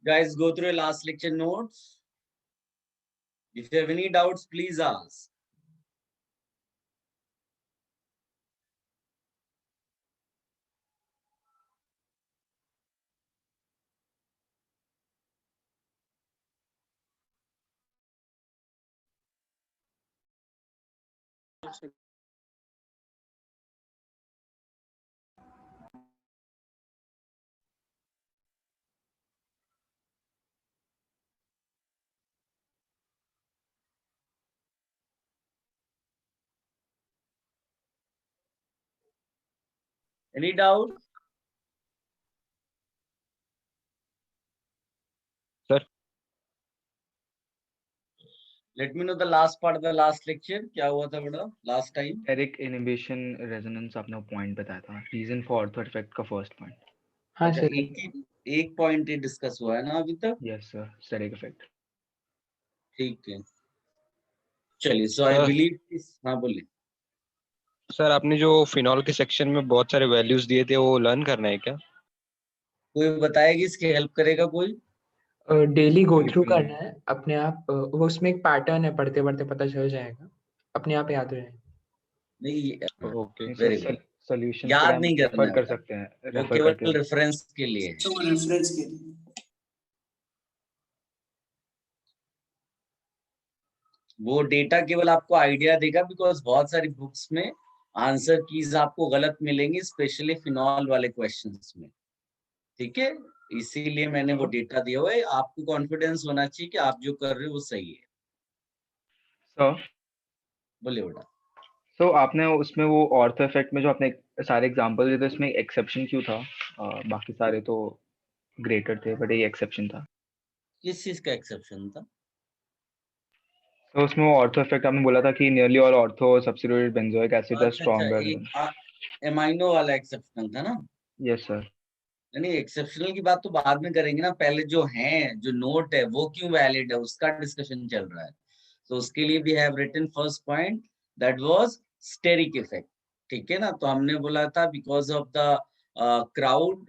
guys go through your last lecture notes? If you have any doubts, please ask. Any doubt? Sir. Let me know the last part of the last lecture. क्या हुआ था बेटा last time? Steric inhibition resonance आपने point बताया था. Reason for ortho effect का first point. हाँ अच्छा, सर. एक पॉइंट ही डिस्कस हुआ है ना अभी तक? Yes sir. Steric effect. ठीक है, चलिए. सो आई बिलीव. हाँ बोलिए सर. आपने जो फिनॉल के सेक्शन में बहुत सारे वैल्यूज दिए थे वो लर्न करना है क्या? कोई बताएगी इसकी हेल्प करेगा कोई? डेली गो थ्रू करना है अपने आप. वो उसमें एक पैटर्न है, पढ़ते पढ़ते पता चल जाएगा, अपने आप याद रहे. नहीं, ओके. Very good. सॉल्यूशन याद नहीं करना है कर बेटा. सकते हैं. वो रेफर केवल करके. रेफरेंस के लिए है. तो रेफरेंस के लिए. वो डेटा केवल आपको आइडिया देगा, बिकॉज बहुत सारी बुक्स में आंसर कीज आपको गलत मिलेंगी, स्पेशली फिनॉल वाले क्वेश्चंस में. ठीक है, इसीलिए मैंने वो डेटा दिया हुआ है. आपको कॉन्फिडेंस होना चाहिए कि आप जो कर रहे हो वो सही है. सर. बोलिए बेटा. तो आपने उसमें वो ऑर्थो इफेक्ट में जो आपने सारे एग्जांपल दिए थे उसमें एक्सेप्शन क्यों था? बाकी सारे तो ग्रेटर थे बट ये एक्सेप्शन था. किस चीज का एक्सेप्शन था? तो उसमें वो ऑर्थो इफेक्ट आपने बोला था कि nearly all ortho substituted benzoic acid are stronger. एक एमाइनो वाला एक्सेप्शनल था ना? Yes sir. नहीं, एक्सेप्शनल की बात तो बाद में करेंगे ना. पहले जो है, जो नोट है वो क्यों वैलिड है उसका डिस्कशन चल रहा है. तो उसके लिए we have written first point, that was steric effect. ठीक है ना? तो हमने बोला था because of the crowd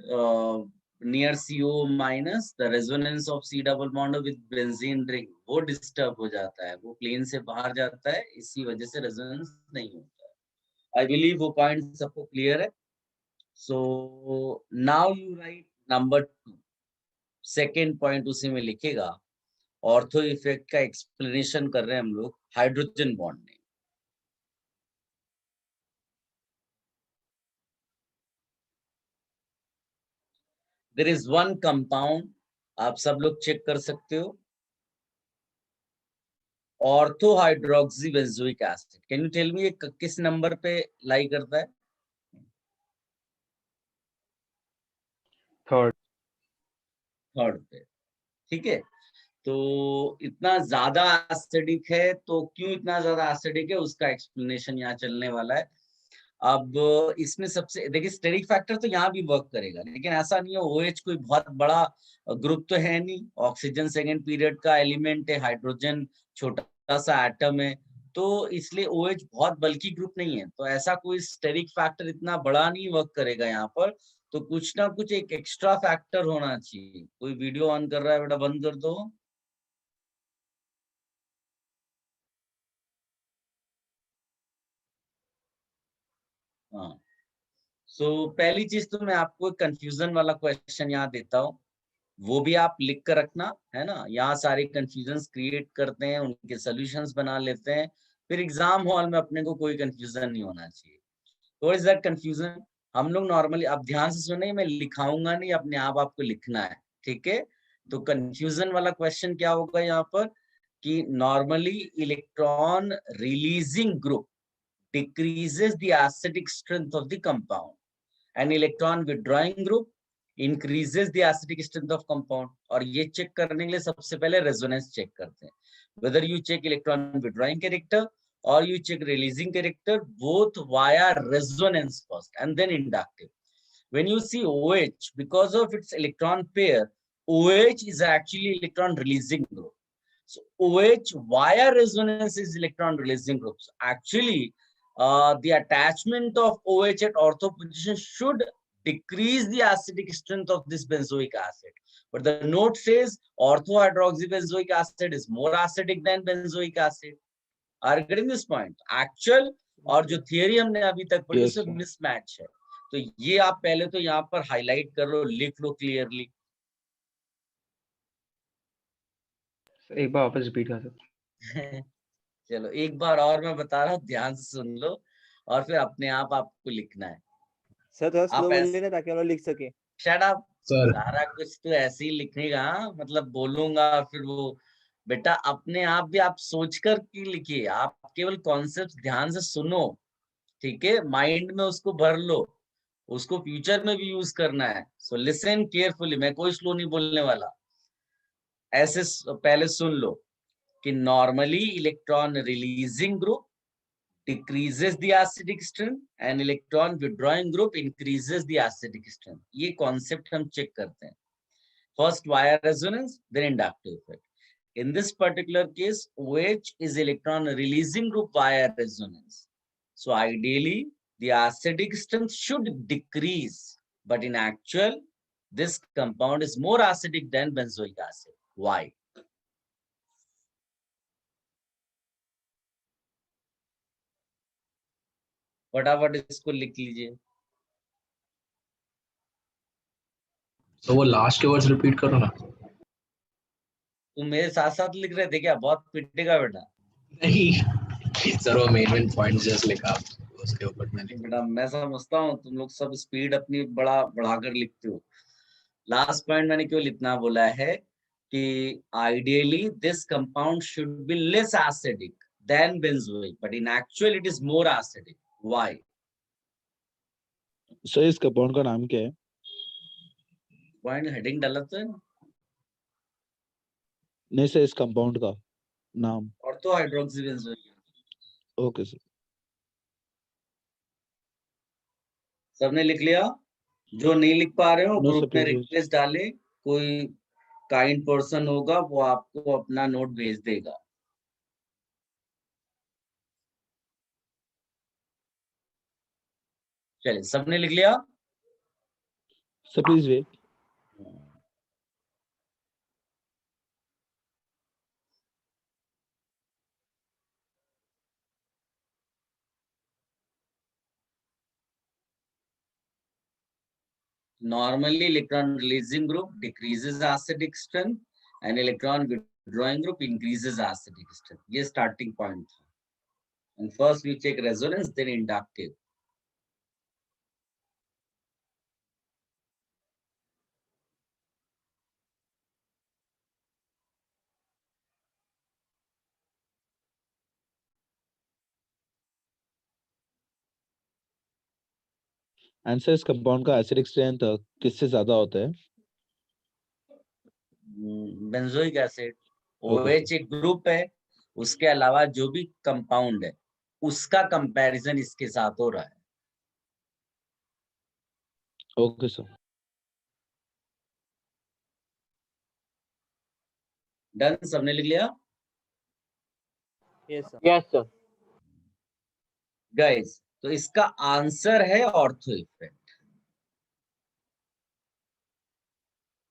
near CO minus, the resonance of C double bond with benzene ring वो डिस्टर्ब हो जाता है, वो प्लेन से बाहर जाता है, इसी वजह से रेजोनेंस नहीं होता है. आई बिलीव वो पॉइंट सबको क्लियर है. So now you write number 2. Second point उसी में लिखेगा. ऑर्थो इफेक्ट का एक्सप्लेनेशन कर रहे हैं हम लोग हाइड्रोजन बॉन्ड में. देयर इज वन कंपाउंड, आप सब लोग चेक कर सकते हो, ortho hydroxy benzoic acid. Can you tell me ये किस नंबर पे लाई करता है? थर्ड पे. ठीक है, तो इतना ज्यादा एसिडिक है, तो क्यों इतना ज्यादा एसिडिक है उसका एक्सप्लेनेशन यहाँ चलने वाला है. अब इसमें सबसे देखिए, स्टेरिक फैक्टर तो यहाँ भी वर्क करेगा, लेकिन ऐसा नहीं है. OH कोई बहुत बड़ा ग्रुप तो है नहीं, ऑक्सीजन सेकेंड पीरियड का एलिमेंट है, हाइड्रोजन छोटा सा एटम है, तो इसलिए OH बहुत बल्कि ग्रुप नहीं है. तो ऐसा कोई स्टेरिक फैक्टर इतना बड़ा नहीं वर्क करेगा यहाँ पर. तो कुछ ना कुछ एक एक्स्ट्रा फैक्टर होना चाहिए. कोई वीडियो ऑन कर रहा है बेटा, बंद कर दो. हाँ. सो पहली चीज तो मैं आपको कंफ्यूजन वाला क्वेश्चन यहाँ देता हूँ, वो भी आप लिख कर रखना है ना. यहाँ सारे कंफ्यूजन्स क्रिएट करते हैं, उनके सॉल्यूशंस बना लेते हैं, फिर एग्जाम हॉल में अपने को कोई कंफ्यूजन नहीं होना चाहिए. What is that confusion? हम लोग नॉर्मली, आप ध्यान से सुने, मैं लिखाऊंगा नहीं, अपने आप आपको लिखना है. ठीक है, तो कंफ्यूजन वाला क्वेश्चन क्या होगा यहाँ पर कि normally electron releasing group decreases the acidic strength of the compound. An electron withdrawing group increases the acidic strength of compound. और ये चेक करने के लिए सबसे पहले रेजोनेंस चेक करते हैं. Whether you check electron withdrawing character or you check releasing character, both via resonance first and then inductive. When you see OH, because of its electron pair, OH is actually electron releasing group. So OH via resonance is electron releasing groups. Actually, the attachment of OH at ortho position should decrease the acidic strength of this benzoic acid. But the note says orthohydroxybenzoic acid is more acidic than benzoic acid. Are you getting this point? Actual और जो theory हमने अभी तक पढ़ी Yes, उसमें sir. Mismatch है. तो ये आप पहले तो यहाँ पर हाईलाइट कर लो, लिख लो क्लियरली. एक बार वापस रिपीट कर सकते? चलो एक बार और मैं बता रहा हूँ, ध्यान से सुन लो और फिर अपने आप आपको लिखना है. सर थोड़ा स्लो आप ऐसे बोलिए ना ताकि हम लोग लिख सके. Shut up. सर सारा कुछ तो ऐसे ही लिखेगा, मतलब बोलूंगा फिर वो. बेटा अपने आप भी आप सोचकर की लिखिए, आप केवल कॉन्सेप्ट ध्यान से सुनो, ठीक है, माइंड में उसको भर लो, उसको फ्यूचर में भी यूज करना है. सो लिसन केयरफुली, मैं कोई स्लो नहीं बोलने वाला. ऐसे पहले सुन लो कि normally electron releasing group decreases the acidic strength and electron withdrawing group increases the acidic strength. ये concept हम check करते हैं. First wire resonance, then inductive effect. In this particular case, OH is electron releasing group wire resonance. So ideally, the acidic strength should decrease, but in actual, this compound is more acidic than benzoic acid. Why? फटाफट इसको लिख लीजिए. तो वो last के words repeat करो ना. तुम मेरे साथ साथ लिख रहे थे क्या? बहुत पिटेगा बेटा. नहीं सर वो मेन पॉइंट्स जस्ट लिखा उसके ऊपर मैंने. बेटा मैं समझता हूँ तुम लोग सब स्पीड अपनी बढ़ाकर लिखते हो. लास्ट पॉइंट मैंने क्यों लिखना बोला है कि ideally this compound should be less acidic then benzoic, but in actual it is more acidic. Why? Sir इस कंपाउंड का नाम क्या है? पॉइंट हेडिंग डाला तो है ना. नहीं सर, इस कंपाउंड का नाम. Ortho hydroxy benzoic. Okay sir. सबने लिख लिया? जो नहीं लिख पा रहे हो No, ग्रुप sir, में please. रिक्वेस्ट डाले, कोई काइंड पर्सन होगा वो आपको अपना नोट भेज देगा. चलिए सबने लिख लिया? Sir please wait. Normally, electron releasing group decreases acidic strength and electron withdrawing group increases acidic strength. ये starting point था. And first we check resonance, then inductive. Answer इस कंपाउंड का एसिडिक स्ट्रेंथ किससे ज्यादा होता है? Benzoic acid. Okay, OH एक group है, उसके अलावा जो भी कंपाउंड है उसका कंपैरिजन इसके साथ हो रहा है. Okay sir. डन? सबने लिख लिया? Yes sir. Yes sir. Guys तो इसका आंसर है ऑर्थो इफेक्ट.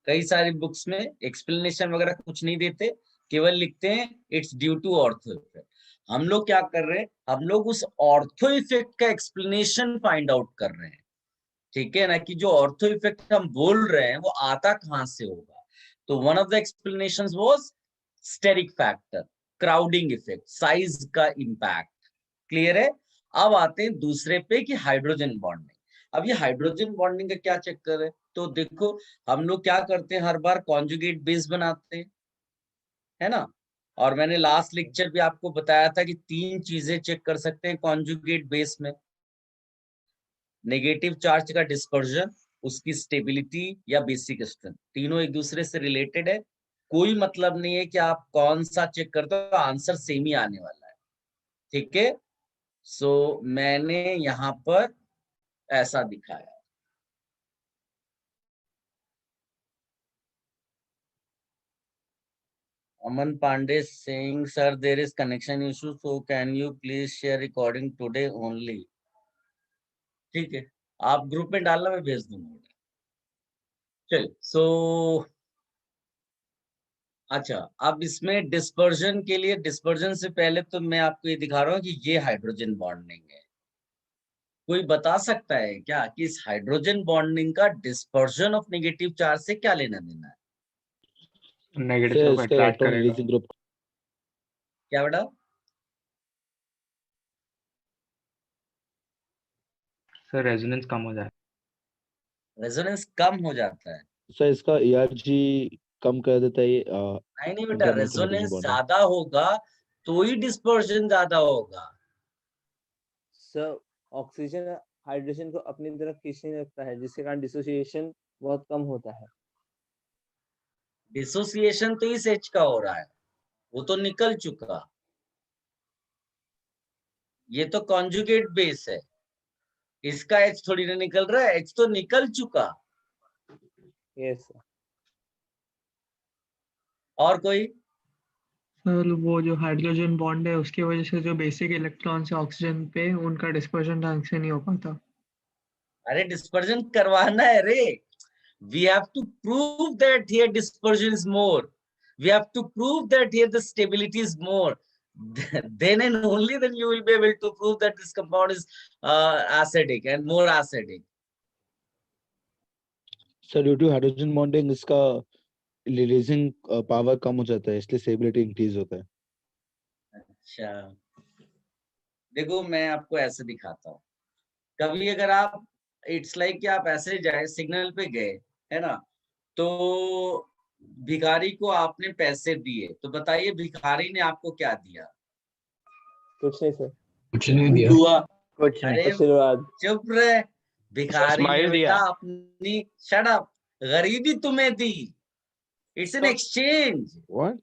कई सारी बुक्स में एक्सप्लेनेशन वगैरह कुछ नहीं देते, केवल लिखते हैं it's due to ortho effect. हम लोग क्या कर रहे हैं, हम लोग उस ऑर्थो इफेक्ट का एक्सप्लेनेशन फाइंड आउट कर रहे हैं, ठीक है ना, कि जो ऑर्थो इफेक्ट हम बोल रहे हैं वो आता कहां से होगा. तो one of the explanations was steric factor, crowding effect, size का इंपैक्ट. क्लियर है? अब आते हैं दूसरे पे कि हाइड्रोजन बॉन्डिंग. अब ये हाइड्रोजन बॉन्डिंग का क्या चक्कर है? तो देखो हम लोग क्या करते हैं, हर बार कॉन्जुगेट बेस बनाते हैं, है ना. और मैंने लास्ट लेक्चर भी आपको बताया था कि 3 चीजें चेक कर सकते हैं कॉन्जुगेट बेस में. नेगेटिव चार्ज का डिस्पर्जन, उसकी स्टेबिलिटी या बेसिक स्ट्रेंथ, तीनों एक दूसरे से रिलेटेड है. कोई मतलब नहीं है कि आप कौन सा चेक करते हो, आंसर सेम ही आने वाला है. ठीक है. सो मैंने यहाँ पर ऐसा दिखाया. Aman Pandey saying, sir, there is connection issue, so can you please share recording today only? ठीक है. आप ग्रुप में डालना, मैं भेज दूंगा। चलिए, सो अच्छा, अब इसमें डिस्पर्जन के लिए, डिस्पर्जन से पहले तो मैं आपको ये दिखा रहा हूँ कि ये हाइड्रोजन बॉन्डिंग है। कोई बता सकता है क्या कि इस हाइड्रोजन बॉन्डिंग का डिस्पर्जन ऑफ नेगेटिव चार्ज से क्या लेना देना है? नेगेटिव सर को इसका अट्रैक्ट इलेक्ट्रॉन करेगा, रिलीजिंग ग्रुप क्या बेटा? सर रेजोनेंस कम हो जाए। रेजोनेंस कम हो जाता है? सर इसका ERG कम कर देता है ये नहीं बेटा, इंटरनल हाइड्रोजन रेजोनेंस बॉन्डिंग। ज्यादा होगा तो ही डिस्पर्जन ज्यादा होगा। सर ऑक्सीजन हाइड्रोजन को अपनी तरफ खींचने लगता है, जिसके कारण डिसोसिएशन बहुत कम होता है। डिसोसिएशन तो इस H का हो रहा है, वो तो निकल चुका। ये तो कॉन्जुगेट बेस है, इसका H थोड़ी ना निकल रहा है, H तो निकल चुका। Yes sir. और कोई? सर वो जो हाइड्रोजन बॉन्ड है उसकी वजह से जो बेसिक इलेक्ट्रॉन्स है ऑक्सीजन पे, उनका डिस्पर्जन ढंग से नहीं हो पाता। अरे डिस्पर्जन करवाना है रे। We have to prove that here dispersion is more. We have to prove that here the stability is more. Then and only then you will be able to prove that this compound is acidic and more acidic. Sir due to hydrogen bonding इसका releasing power कम हो जाता है, इसलिए stability increase होता है। अच्छा, देखो मैं आपको ऐसे दिखाता हूँ। कभी अगर आप, इट्स लाइक कि आप ऐसे जाए, सिग्नल पे गए, है ना, तो भिखारी को आपने पैसे दिए, तो बताइए भिखारी ने आपको क्या दिया? कुछ नहीं सर। कुछ नहीं दिया। दुआ। कुछ नहीं। अरे आशीर्वाद। चुप रहे, भिखारी ने स्माइल बेटा दिया। अपनी, शट अप, गरीबी तुम्हें दी। It's an exchange. व्हाट?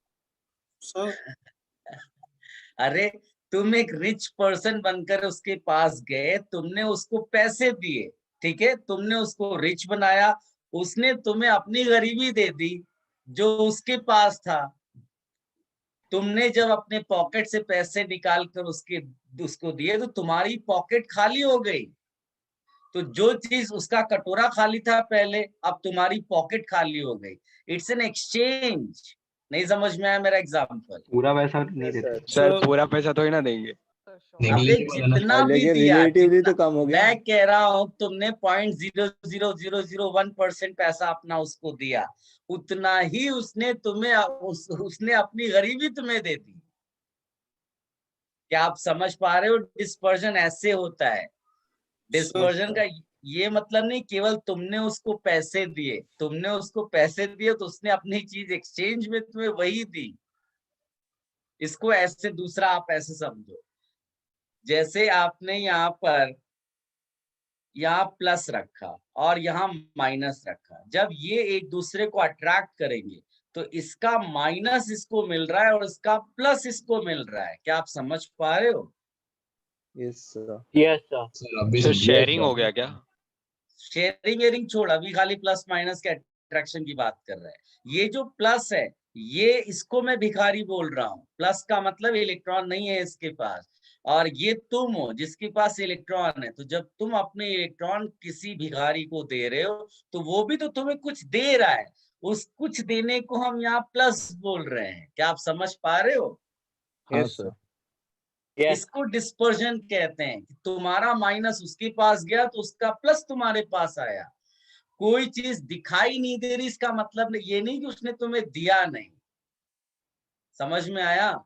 अरे तुम एक रिच पर्सन बनकर उसके पास गए, तुमने उसको पैसे दिए, ठीक है, तुमने उसको रिच बनाया, उसने तुम्हें अपनी गरीबी दे दी जो उसके पास था। तुमने जब अपने पॉकेट से पैसे निकाल कर उसको दिए तो तुम्हारी पॉकेट खाली हो गई। तो जो चीज उसका कटोरा खाली था पहले, अब तुम्हारी पॉकेट खाली हो गई। It's an exchange. नहीं समझ में आया मेरा एग्जाम्पल? पूरा वैसा नहीं देते। सर सर पूरा पैसा तो ही ना देंगे। अबे नेगलेक्ट वाला ना। जितना भी लेकिन दिया, रिलेटिवली जितना, तो कम हो गया। मैं कह रहा हूँ तुमने 0.00001% पैसा अपना उसको दिया, उतना ही उसने तुम्हें उसने अपनी गरीबी तुम्हें दे दी। क्या आप समझ पा रहे हो? डिस्पर्जन ऐसे होता है। डिस्पर्जन का ये मतलब नहीं केवल तुमने उसको पैसे दिए, तुमने उसको पैसे दिए तो उसने अपनी चीज एक्सचेंज में तुम्हें वही दी। इसको ऐसे, दूसरा आप ऐसे समझो, जैसे आपने यहाँ प्लस रखा और यहाँ माइनस रखा, जब ये एक दूसरे को अट्रैक्ट करेंगे तो इसका माइनस इसको मिल रहा है और इसका प्लस इसको मिल रहा है। क्या आप समझ पा रहे हो? Yes sir. Yes sir. Sir अभी सर समझा शेयरिंग इस हो बात गया को। क्या? शेयरिंग वेयरिंग छोड़, अभी खाली प्लस माइनस के अट्रैक्शन की बात कर रहे हैं। ये जो प्लस है, ये इसको मैं भिखारी बोल रहा हूँ। प्लस का मतलब इलेक्ट्रॉन नहीं है इसके पास, और ये तुम हो जिसके पास इलेक्ट्रॉन है। तो जब तुम अपने इलेक्ट्रॉन किसी भिखारी को दे रहे हो तो वो भी तो तुम्हें कुछ दे रहा है, उस कुछ देने को हम यहाँ प्लस बोल रहे हैं। क्या आप समझ पा रहे हो? हाँ यस सर। सर। इसको डिस्पर्जन कहते हैं कि तुम्हारा माइनस उसके पास गया तो उसका प्लस तुम्हारे पास आया। कोई चीज दिखाई नहीं दे रही, इसका मतलब ये नहीं कि उसने तुम्हें दिया नहीं। समझ में आया?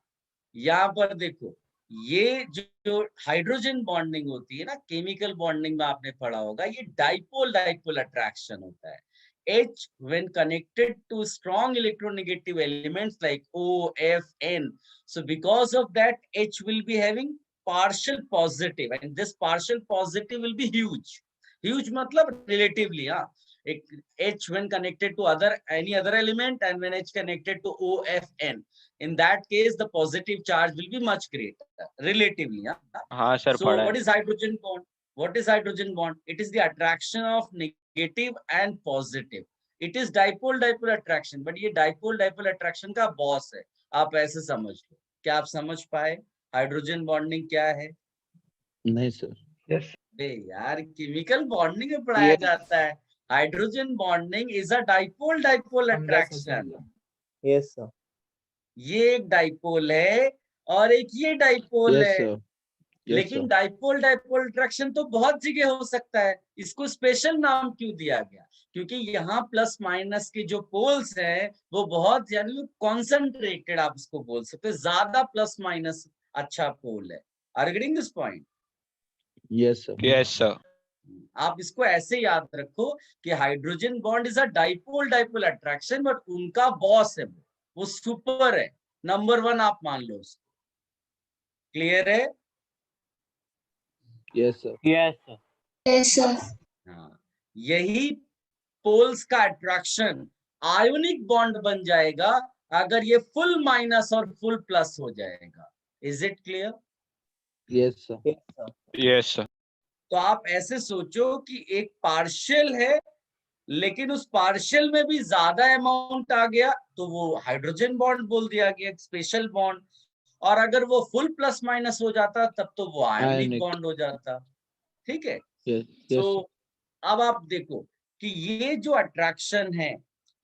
यहाँ पर देखो, ये जो हाइड्रोजन बॉन्डिंग होती है ना, केमिकल बॉन्डिंग में आपने पढ़ा होगा, ये डाइपोल डाइपोल अट्रैक्शन होता है। H when connected to strong electronegative elements like O, F, N. So because of that, H will be having partial positive, and this partial positive will be huge. Huge मतलब relatively, हाँ. H when connected to any other element, and when H connected to O, F, N, in that case the positive charge will be much greater relatively. हाँ sir So पढ़ा what है। is hydrogen bond? What is hydrogen bond? It is the attraction of negative and positive. It is dipole dipole attraction, but ये dipole dipole attraction का boss है। आप ऐसे समझ लो। क्या आप समझ पाए हाइड्रोजन बॉन्डिंग क्या है? नहीं सर। यस यार केमिकल बॉन्डिंग में पढ़ाया जाता है। Hydrogen bonding is a dipole dipole attraction. Yes sir. ये एक डाइपोल है और एक ये डाइपोल यस है। सर, यस लेकिन सर। डाइपोल डाइपोल अट्रैक्शन तो बहुत जगह हो सकता है। इसको स्पेशल नाम क्यों दिया गया? क्योंकि यहाँ प्लस माइनस के जो पोल्स हैं वो बहुत, यानी कॉन्सेंट्रेटेड आप इसको बोल सकते हैं, ज्यादा प्लस माइनस अच्छा पोल है। Are you getting this point? Yes sir, yes sir. आप इसको ऐसे याद रखो कि hydrogen bond is a dipole dipole attraction, but उनका बॉस है वो सुपर है, नंबर 1 आप मान लो उसको। क्लियर है? Yes sir, yes sir. हाँ, यही पोल्स का अट्रैक्शन आयोनिक बॉन्ड बन जाएगा अगर ये फुल माइनस और फुल प्लस हो जाएगा। Is it clear? Yes sir, yes sir. तो आप ऐसे सोचो कि एक पार्शियल है, लेकिन उस पार्शियल में भी ज्यादा अमाउंट आ गया तो वो हाइड्रोजन बॉन्ड बोल दिया गया, स्पेशल बॉन्ड। और अगर वो फुल प्लस माइनस हो जाता तब तो वो आयोनिक आयोनिक। बॉन्ड हो जाता। ठीक है? यस यस तो अब आप देखो कि ये जो अट्रैक्शन है,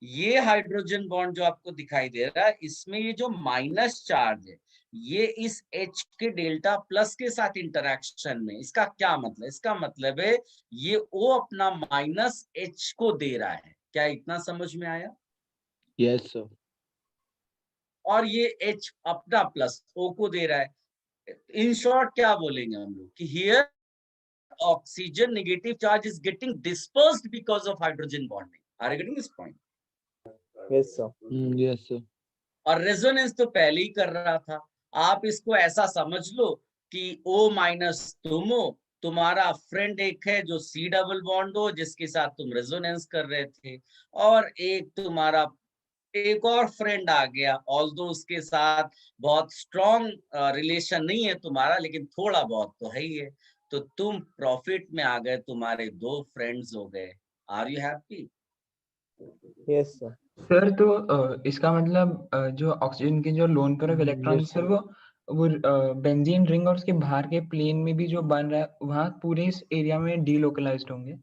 ये हाइड्रोजन बॉन्ड जो आपको दिखाई दे रहा है, इसमें ये जो माइनस चार्ज है, ये इस H के डेल्टा प्लस के साथ इंटरेक्शन में, इसका क्या मतलब? इसका मतलब है ये O अपना माइनस H को दे रहा है। क्या इतना समझ में आया? यस सर, और ये H अपना प्लस O को दे रहा है। इन शॉर्ट क्या बोलेंगे हम लोग कि here oxygen negative charge is getting dispersed because of hydrogen bonding. Are you getting this point? Yes sir. Yes sir, और रेजोनेंस तो पहले ही कर रहा था। आप इसको ऐसा समझ लो कि O माइनस तुम हो, तुम्हारा फ्रेंड एक है जो C डबल बॉन्ड हो जिसके साथ तुम रेजोनेंस कर रहे थे, और एक तुम्हारा एक और फ्रेंड आ गया, ऑल्दो उसके साथ बहुत स्ट्रॉन्ग रिलेशन नहीं है तुम्हारा, लेकिन थोड़ा बहुत तो है ही है। तो तुम प्रॉफिट में आ गए, तुम्हारे 2 फ्रेंड्स हो गए। Are you happy? Yes sir. Sir तो इसका मतलब जो ऑक्सीजन के जो lone pair of electron yes, sir वो बेंजीन रिंग और उसके बाहर के प्लेन में भी जो बन रहा है वहाँ पूरे इस एरिया में डीलोकलाइज्ड होंगे।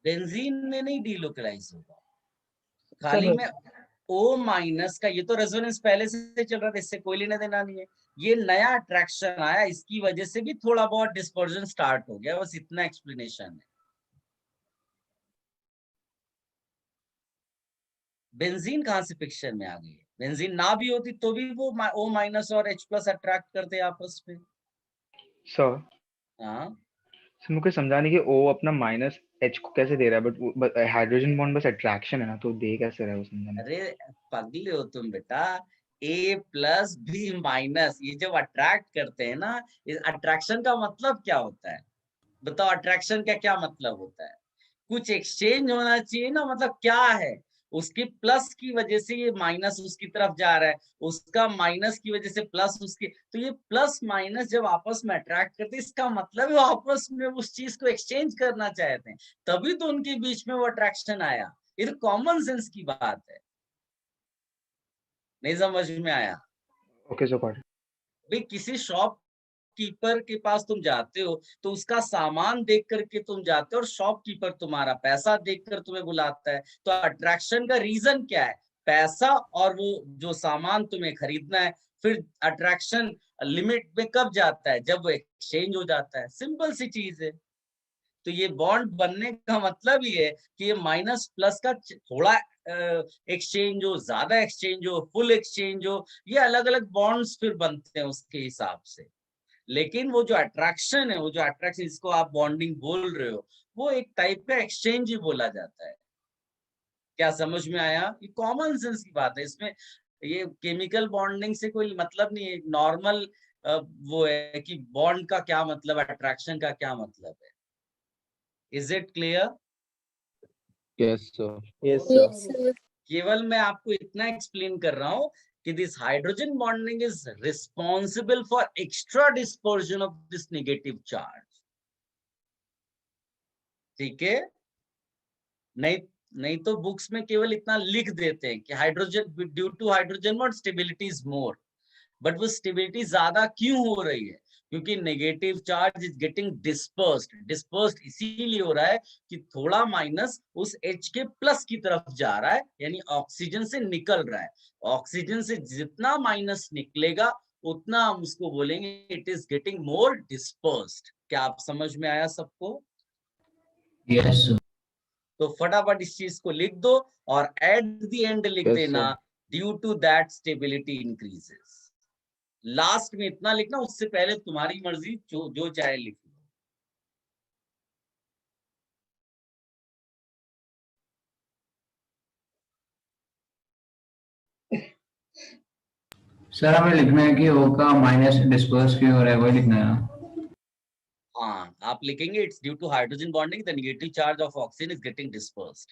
बेंजीन में नहीं डीलोकलाइज होगा, सर खाली में O माइनस का। ये तो रेजोनेंस पहले से चल रहा था, इससे कोई लेना देना नहीं है। ये नया अट्रैक्शन आया, इसकी वजह से भी थोड़ा बहुत डिस्पर्जन स्टार्ट हो गया, बस इतना एक्सप्लेनेशन है। बेंजीन कहाँ से पिक्चर में आ गई है? बेंजीन ना भी होती तो भी वो O माइनस और H प्लस अट्रैक्ट करते आपस में। सर। हाँ, सर मुझे समझा नहीं कि O अपना माइनस H को कैसे दे रहा है, बट हाइड्रोजन बॉन्ड बस अट्रैक्शन है ना, तो दे कैसे रहा है वो समझा नहीं। अरे पगले हो तुम बेटा। A प्लस B माइनस, ये जब अट्रैक्ट करते हैं ना, अट्रैक्शन का मतलब क्या होता है? बताओ, अट्रैक्शन का क्या मतलब होता है? कुछ एक्सचेंज होना चाहिए ना, मतलब क्या है? उसके प्लस की वजह से ये माइनस उसकी तरफ जा रहा है, उसका माइनस की वजह से प्लस उसकी, तो ये प्लस माइनस जब आपस में अट्रैक्ट करते हैं, इसका मतलब है वो आपस में उस चीज को एक्सचेंज करना चाहते हैं, तभी तो उनके बीच में वो अट्रैक्शन आया। ये तो कॉमन सेंस की बात है। नहीं समझ में आया? Okay sir, got it. भाई किसी शॉप कीपर के पास तुम जाते हो तो उसका सामान देख करके तुम जाते हो, और शॉपकीपर तुम्हारा पैसा देखकर तुम्हें बुलाता है। तो अट्रैक्शन का रीजन क्या है? पैसा और वो जो सामान तुम्हें खरीदना है। फिर अट्रैक्शन लिमिट में कब जाता है? जब वो एक्सचेंज हो जाता है। सिंपल सी चीज है। तो ये बॉन्ड बनने का मतलब ही है कि ये माइनस प्लस का थोड़ा एक्सचेंज हो, ज्यादा एक्सचेंज हो, फुल एक्सचेंज हो, ये अलग अलग बॉन्ड्स फिर बनते हैं उसके हिसाब से। लेकिन वो जो अट्रैक्शन है, वो जो अट्रैक्शन जिसको आप बॉन्डिंग बोल रहे हो, वो एक टाइप का एक्सचेंज ही बोला जाता है। क्या समझ में आया? ये कॉमन सेंस की बात है, इसमें ये केमिकल बॉन्डिंग से कोई मतलब नहीं है। नॉर्मल वो है कि बॉन्ड का क्या मतलब, अट्रैक्शन का क्या मतलब है। Is it clear? Yes sir, yes sir. केवल मैं आपको इतना एक्सप्लेन कर रहा हूं कि this hydrogen bonding is responsible for extra dispersion of this negative charge. ठीक है? नहीं तो बुक्स में केवल इतना लिख देते हैं कि hydrogen due to hydrogen bond stability is more, but वो स्टेबिलिटी ज्यादा क्यों हो रही है? क्योंकि negative charge is getting dispersed इसीलिए हो रहा है कि थोड़ा माइनस उस H के प्लस की तरफ जा रहा है, यानी ऑक्सीजन से निकल रहा है। ऑक्सीजन से जितना माइनस निकलेगा उतना हम उसको बोलेंगे it is getting more dispersed. क्या आप समझ में आया सबको? Yes sir. तो फटाफट इस चीज को लिख दो और एट द एंड लिख Yes, देना due to that stability increases. Last में इतना लिखना, उससे पहले तुम्हारी मर्जी, जो चाहे लिख लो। सर हमें लिखना है कि O का माइनस डिस्पर्स क्यों हो रहा है, वही लिखना है ना? हाँ, आप लिखेंगे it's due to hydrogen bonding the negative charge of oxygen is getting dispersed.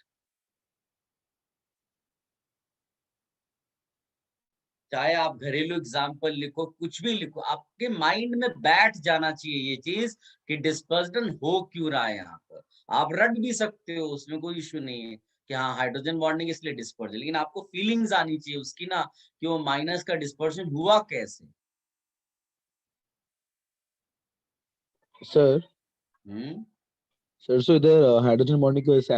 चाहे आप घरेलू एग्जाम्पल लिखो, कुछ भी लिखो, आपके माइंड में बैठ जाना चाहिए ये चीज कि डिस्पर्सन हो क्यों रहा है। यहाँ पर आप रट भी सकते हो, उसमें कोई इश्यू नहीं है कि हाँ हाइड्रोजन बॉन्डिंग इसलिए डिस्पर्स, लेकिन आपको फीलिंग्स आनी चाहिए उसकी ना कि वो माइनस का डिस्पर्शन हुआ कैसे। सर सर सो इधर हाइड्रोजन बॉन्डिंग की वजह से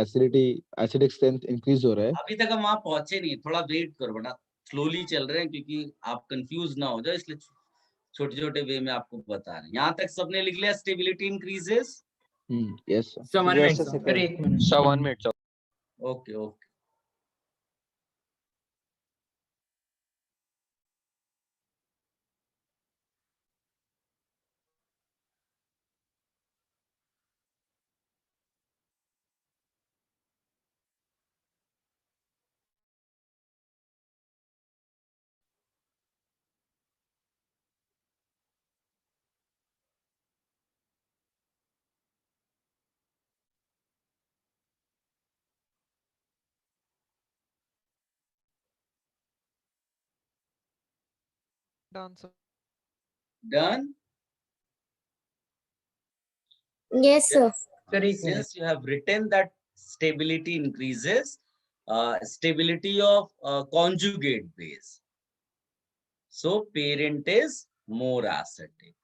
एसिडिक स्ट्रेंथ इंक्रीज हो रहा है। अभी तक हम वहां पहुंचे नहीं, थोड़ा वेट करो, बड़ा स्लोली चल रहे हैं क्योंकि आप कंफ्यूज ना हो जाए, इसलिए छोटे छोटे वे में आपको बता रहे हैं। यहाँ तक सबने लिख लिया stability increases? Yes sir. Sir 1 Just minute a sir, second. 1 minute sir 1 minute sir. Okay okay. Done? Yes, sir. Sir 1 minute. Since you have written that stability increases, stability of conjugate base. So parent is more acidic.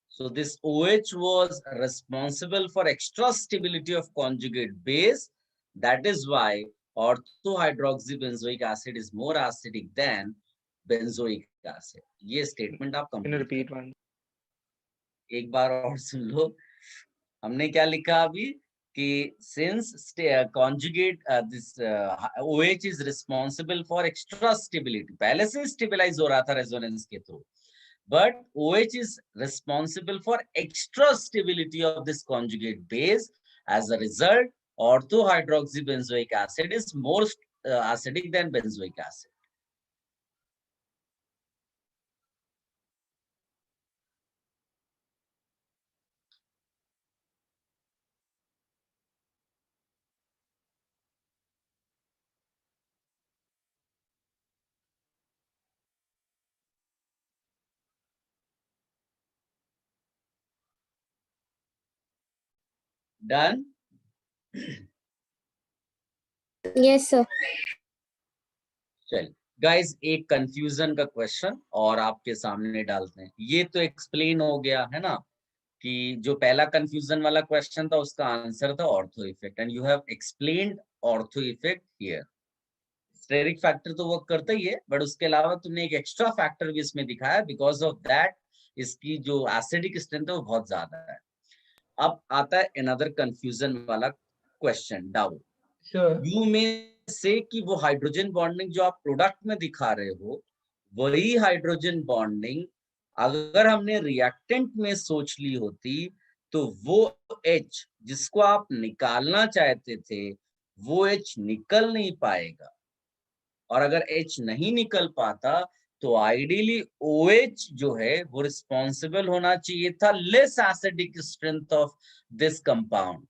So this OH was responsible for extra stability of conjugate base. That is why orthohydroxybenzoic acid is more acidic than benzoic acid. ये statement आप Can you complete repeat one? एक बार और सुन लो। हमने क्या लिखा अभी कि since conjugate this OH is responsible for extra stability, पहले से stabilize हो रहा था resonance के through, but OH is responsible for extra stability of this conjugate base. As a result, orthohydroxybenzoic acid is more acidic than benzoic acid. Done? Yes, sir. चलिए guys, एक confusion का question और आपके सामने डालते हैं। ये तो एक्सप्लेन हो गया है ना कि जो पहला कंफ्यूजन वाला क्वेश्चन था उसका आंसर था ortho effect, and you have explained ortho effect here. Steric factor तो वर्क करता ही है, बट उसके अलावा तुमने एक एक्स्ट्रा फैक्टर भी इसमें दिखाया, बिकॉज ऑफ दैट इसकी जो एसिडिक स्ट्रेंथ है वो बहुत ज्यादा है। अब आता है अनदर कंफ्यूजन वाला क्वेश्चन, डाउट। सर यू में से कि वो हाइड्रोजन बॉन्डिंग जो आप प्रोडक्ट में दिखा रहे हो, वही हाइड्रोजन बॉन्डिंग अगर हमने रिएक्टेंट में सोच ली होती तो वो H जिसको आप निकालना चाहते थे वो H निकल नहीं पाएगा, और अगर H नहीं निकल पाता तो आइडियली OH जो है वो रिस्पॉन्सिबल होना चाहिए था less acidic strength of this compound.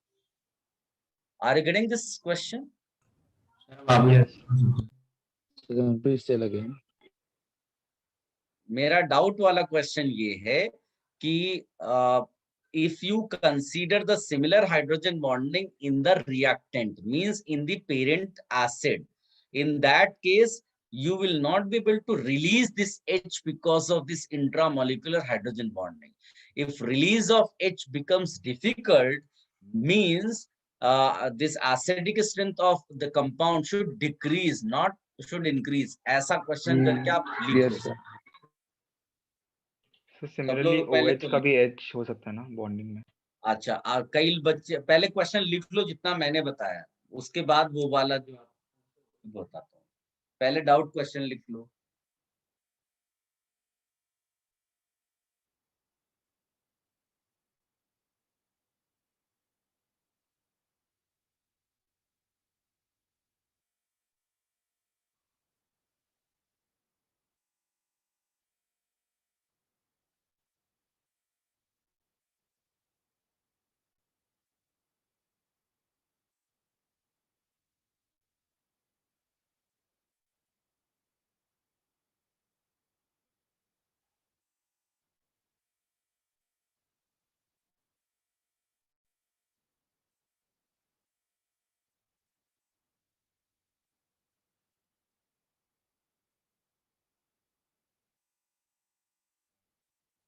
Are you getting this question? Please say again. मेरा डाउट वाला क्वेश्चन ये है कि if you consider the similar hydrogen bonding in the reactant, means in the parent acid, in that case you will not be able to release this H because of this intramolecular hydrogen bonding. If release of H becomes difficult, means this acidic strength of the compound should decrease, not should increase. ऐसा question करके आप लिख लो। Yes sir. Similarly लोग पहले OH तो का भी H हो सकता है ना बॉन्डिंग में? अच्छा, कई बच्चे पहले क्वेश्चन लिख लो जितना मैंने बताया, उसके बाद वो वाला जो बताता हूँ। पहले डाउट क्वेश्चन लिख लो।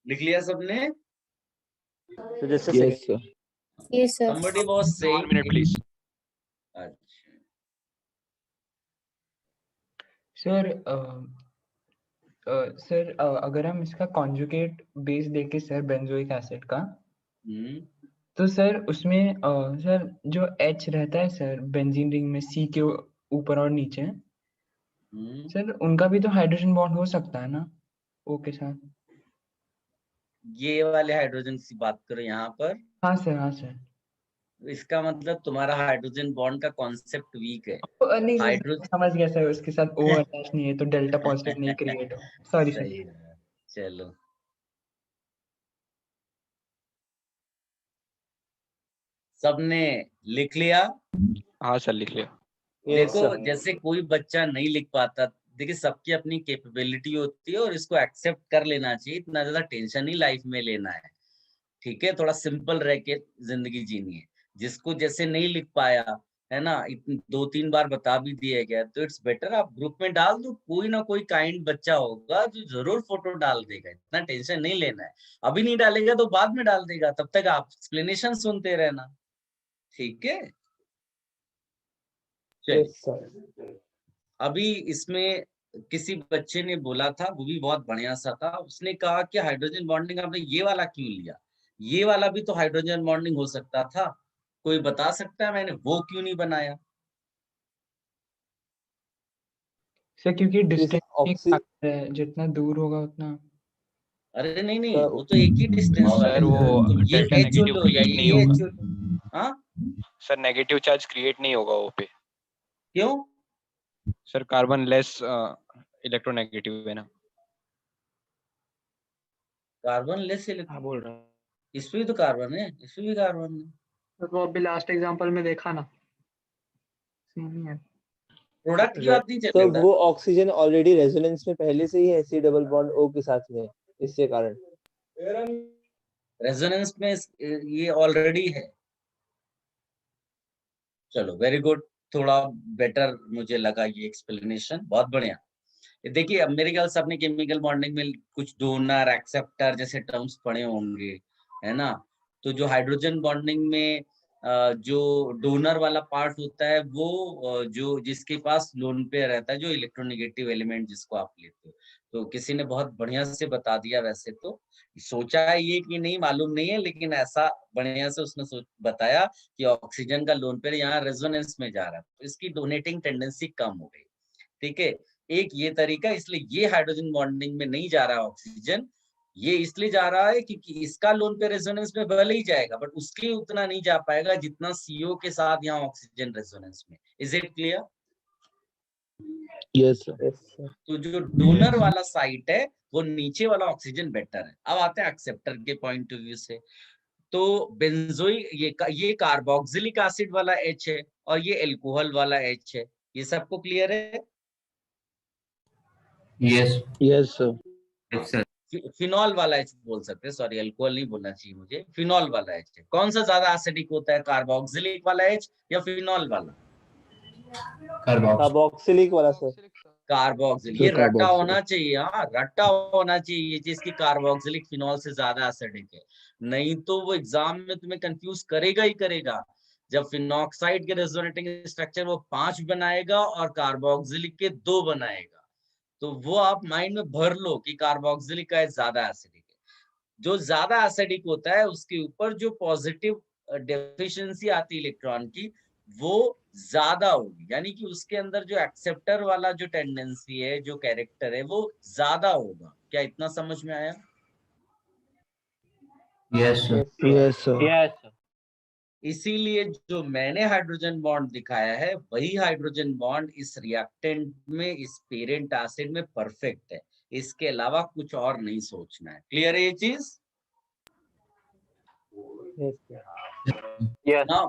लिख लिया सबने? So just a Yes, second. sir. Yes, sir. Somebody was saying. 1 minute please. अच्छा, सर सर अगर हम इसका कॉन्जुगेट बेस देखें सर बेंजोइक एसिड का, तो सर उसमें सर जो H रहता है सर बेंजीन रिंग में C के ऊपर और नीचे, सर उनका भी तो हाइड्रोजन बॉन्ड हो सकता है ना O के साथ? ये वाले हाइड्रोजन की बात करो यहाँ पर। हाँ सर, हाँ सर। इसका मतलब तुम्हारा हाइड्रोजन बॉन्ड का कॉन्सेप्ट वीक है। नहीं सर, हाइड्रोजन समझ गया सर, उसके साथ O अटैच नहीं है तो डेल्टा पॉजिटिव नहीं क्रिएट हो। Sorry sir. सही है, चलो। सबने लिख लिया? हाँ सर लिख लिया। Yes, देखो, sir. जैसे कोई बच्चा नहीं लिख पाता, देखिए सबकी अपनी कैपेबिलिटी होती है और इसको एक्सेप्ट कर लेना चाहिए। इतना ज्यादा टेंशन ही लाइफ में लेना है, ठीक है? थोड़ा सिंपल रह के जिंदगी जीनी है। जिसको जैसे नहीं लिख पाया है ना, 2-3 बार बता भी दिया गया, तो इट्स बेटर आप ग्रुप में डाल दो। कोई ना कोई काइंड बच्चा होगा जो जरूर फोटो डाल देगा, इतना टेंशन नहीं लेना है। अभी नहीं डालेगा तो बाद में डाल देगा, तब तक आप एक्सप्लेनेशन सुनते रहना, ठीक है? चलिए, Yes, sir. अभी इसमें किसी बच्चे ने बोला था, वो भी बहुत बढ़िया सा था। उसने कहा कि हाइड्रोजन बॉन्डिंग आपने ये वाला क्यों लिया? ये वाला भी तो हाइड्रोजन बॉन्डिंग हो सकता था। कोई बता सकता है मैंने वो क्यों नहीं बनाया? सर क्योंकि This डिस्टेंस एक oxy. फैक्टर है, जितना दूर होगा उतना। अरे नहीं नहीं, Sir, वो तो एक ही डिस्टेंस सर वाले वो तो ये डेल्टा H नेगेटिव लो या क्रिएट नहीं ये होगा। H लो। हाँ, सर नेगेटिव चार्ज क्रिएट नहीं होगा वो पे। क्यों? सर कार्बन लेस इलेक्ट्रोनेगेटिव है ना। कार्बन लेस हाँ बोल रहा हूँ। इसमें भी तो कार्बन है, इसमें भी कार्बन है। तो वो अभी लास्ट एग्जांपल में देखा ना, सेम ही है। प्रोडक्ट की बात नहीं चल तो रही वो ऑक्सीजन ऑलरेडी रेजोनेंस में पहले से ही है C डबल बॉन्ड O के साथ में, इसके कारण। रेजोनेंस में ये ऑलरेडी है। चलो, वेरी गुड, थोड़ा बेटर मुझे लगा ये एक्सप्लेनेशन, बहुत बढ़िया। देखिए, अब मेरे ख्याल से आपने केमिकल बॉन्डिंग में कुछ डोनर एक्सेप्टर जैसे टर्म्स पढ़े होंगे, है ना? तो जो हाइड्रोजन बॉन्डिंग में जो डोनर वाला पार्ट होता है वो जो जिसके पास लोन पेयर रहता है, जो इलेक्ट्रोनेगेटिव एलिमेंट जिसको आप लेते हो, तो किसी ने बहुत बढ़िया से बता दिया। वैसे तो सोचा है ये कि नहीं मालूम नहीं है, लेकिन ऐसा बढ़िया से उसने बताया कि ऑक्सीजन का लोन पेयर यहाँ रेजोनेंस में जा रहा है, तो इसकी डोनेटिंग टेंडेंसी कम हो गई, ठीक है? एक ये तरीका, इसलिए ये हाइड्रोजन बॉन्डिंग में नहीं जा रहा ऑक्सीजन। ये इसलिए जा रहा है क्योंकि इसका लोन पे रेजोनेंस में भले ही जाएगा, बट उसके उतना नहीं जा पाएगा जितना CO के साथ यहाँ ऑक्सीजन रेजोनेंस में। Is it clear? Yes, sir. Yes, sir. तो जो डोनर वाला साइट है वो नीचे वाला ऑक्सीजन बेटर है। अब आते हैं एक्सेप्टर के पॉइंट ऑफ व्यू से। तो बेंजोइक ये कार्बोक्सिलिक एसिड वाला H है और ये एल्कोहल वाला H है। ये सबको क्लियर है? Yes. Yes, sir. Yes, sir. Phenol वाला H बोल सकते हैं, सॉरी अल्कोहल नहीं बोलना चाहिए मुझे। फिनॉल वाला H है। कौन सा ज्यादा एसिडिक होता है, कार्बोक्सिलिक वाला H या फिनॉल वाला? Carbox. कार्बोक्सिलिक वाला सर। कार्बोक्सिल, तो ये रटा कार्बोक्सिल होना चाहिए, हाँ रटा होना चाहिए ये चीज की कार्बोक्सिलिक फिनॉल से ज्यादा एसिडिक है, नहीं तो वो एग्जाम में तुम्हें कंफ्यूज करेगा ही करेगा। जब फिनॉक्साइड के रेजोनेटिंग स्ट्रक्चर वो 5 बनाएगा और कार्बोक्सिलिक के 2 बनाएगा, तो वो आप माइंड में भर लो कि कार्बोक्सिलिक का ज्यादा एसिडिक है। जो ज्यादा एसिडिक होता है उसके ऊपर जो पॉजिटिव डेफिशिएंसी आती है इलेक्ट्रॉन की वो ज्यादा होगी, यानी कि उसके अंदर जो एक्सेप्टर वाला जो टेंडेंसी है, जो कैरेक्टर है, वो ज्यादा होगा। क्या इतना समझ में आया? Yes sir. Yes sir. Yes इसीलिए जो मैंने हाइड्रोजन बॉन्ड दिखाया है वही हाइड्रोजन बॉन्ड इस रिएक्टेंट में, इस पेरेंट एसिड में परफेक्ट है, इसके अलावा कुछ और नहीं सोचना है। क्लियर है ये चीज? Yes Now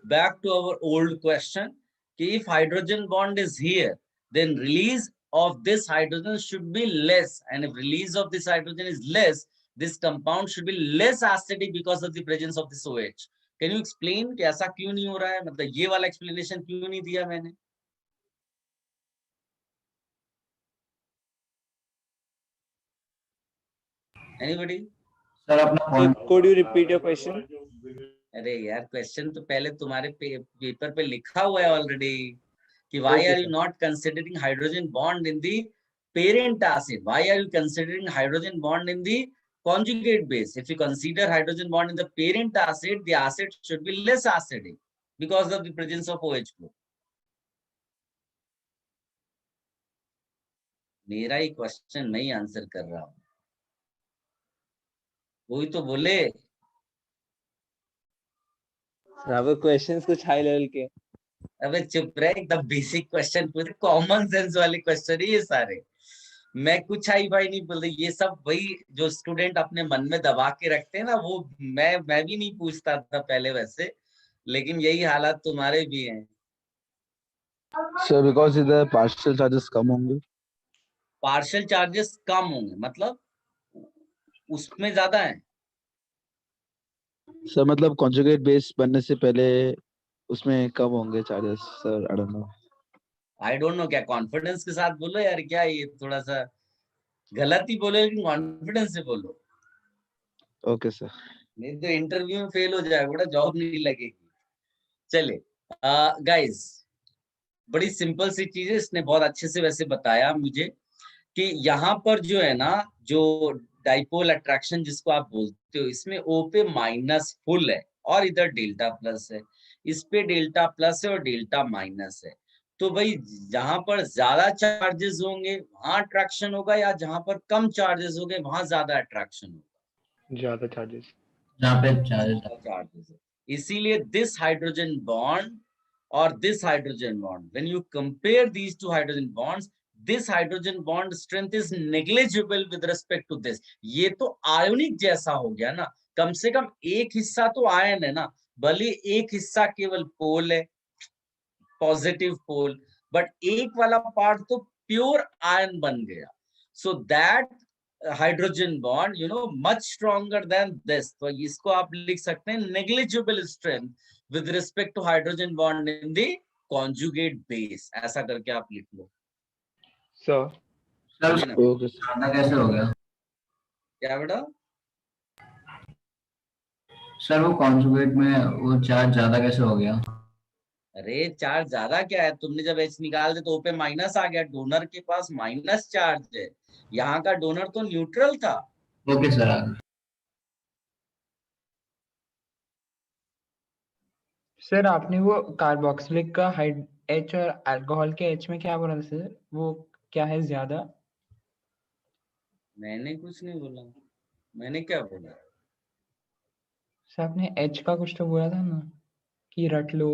back to our old question. If hydrogen bond is here, then release of this hydrogen should be less, and if release of this hydrogen is less, this compound should be less acidic because of the presence of this OH. Can you explain कि ऐसा क्यों नहीं हो रहा है? मतलब ये वाला explanation क्यों नहीं दिया मैंने? Anybody? सर अपना point could you repeat your question? अरे यार क्वेश्चन तो पहले तुम्हारे पेपर पे लिखा हुआ है ऑलरेडी कि why Okay, are you sir. not considering hydrogen bond in the parent acid? Why are you considering hydrogen bond in the conjugate base? If you consider hydrogen bond in the parent acid, the acid should be less acidic because of the presence of OH group. मेरा ही question मैं ही answer कर रहा हूँ, वही तो बोले। अब questions कुछ हाई लेवल के। अबे चुप रहे, एकदम बेसिक क्वेश्चन पूरे कॉमन सेंस वाले क्वेश्चन है ये सारे। मैं कुछ हाई फाई नहीं बोल रही, ये सब वही जो स्टूडेंट अपने मन में दबा के रखते हैं ना, वो मैं भी नहीं पूछता था पहले वैसे, लेकिन यही हालात तुम्हारे भी हैं। सर बिकॉज इधर पार्शियल चार्जेस कम होंगे। पार्शियल चार्जेस कम होंगे मतलब उसमें ज्यादा है? सर मतलब कॉन्जुगेट बेस बनने से पहले उसमें कम होंगे charges sir, I don't know. I don't know, क्या कॉन्फिडेंस के साथ बोलो यार, क्या ये थोड़ा सा गलत ही बोलो लेकिन कॉन्फिडेंस से बोलो, ओके सर। नहीं तो इंटरव्यू में फेल हो जाएगा, बड़ा जॉब नहीं लगेगी। चले गाइस, बड़ी सिंपल सी चीज है, इसने बहुत अच्छे से वैसे बताया मुझे कि यहाँ पर जो है ना, जो डाइपोल अट्रैक्शन जिसको आप बोलते हो, इसमें O पे माइनस फुल है और इधर डेल्टा प्लस है, इस पे डेल्टा प्लस है और डेल्टा माइनस है। तो भाई जहां पर ज्यादा चार्जेस होंगे वहां अट्रैक्शन होगा, या जहां पर कम चार्जेस होंगे वहां ज्यादा अट्रैक्शन होगा? ज्यादा चार्जेस। जहाँ पे चार्जेस चार्जेस है, इसीलिए दिस हाइड्रोजन बॉन्ड और this hydrogen bond, when you compare these two hydrogen bonds, this hydrogen bond strength is negligible with respect to this. ये तो आयोनिक जैसा हो गया ना, कम से कम एक हिस्सा तो आयन है ना, भले एक हिस्सा केवल पोल है, पॉजिटिव पोल, बट एक वाला पार्ट तो प्योर आयन बन गया। So that hydrogen bond much stronger than this, तो इसको आप लिख सकते हैं negligible strength with respect to hydrogen bond in the conjugate base, ऐसा करके आप लिख लो। Sir sir okay sir. ज्यादा कैसे हो गया? क्या बेटा? सर वो कॉन्जुगेट में वो चार्ज ज्यादा कैसे हो गया? अरे चार्ज ज्यादा क्या है, तुमने जब H निकाल दे तो O पे माइनस आ गया, डोनर के पास माइनस चार्ज है, यहाँ का डोनर तो न्यूट्रल था। ओके सर आगे। सर आपने वो कार्बोक्सिलिक का हाइड H और अल्कोहल के H में क्या बोला था सर, वो क्या है ज्यादा? मैंने कुछ नहीं बोला, मैंने क्या बोला? सर आपने H का कुछ तो बोला था ना कि रट लो।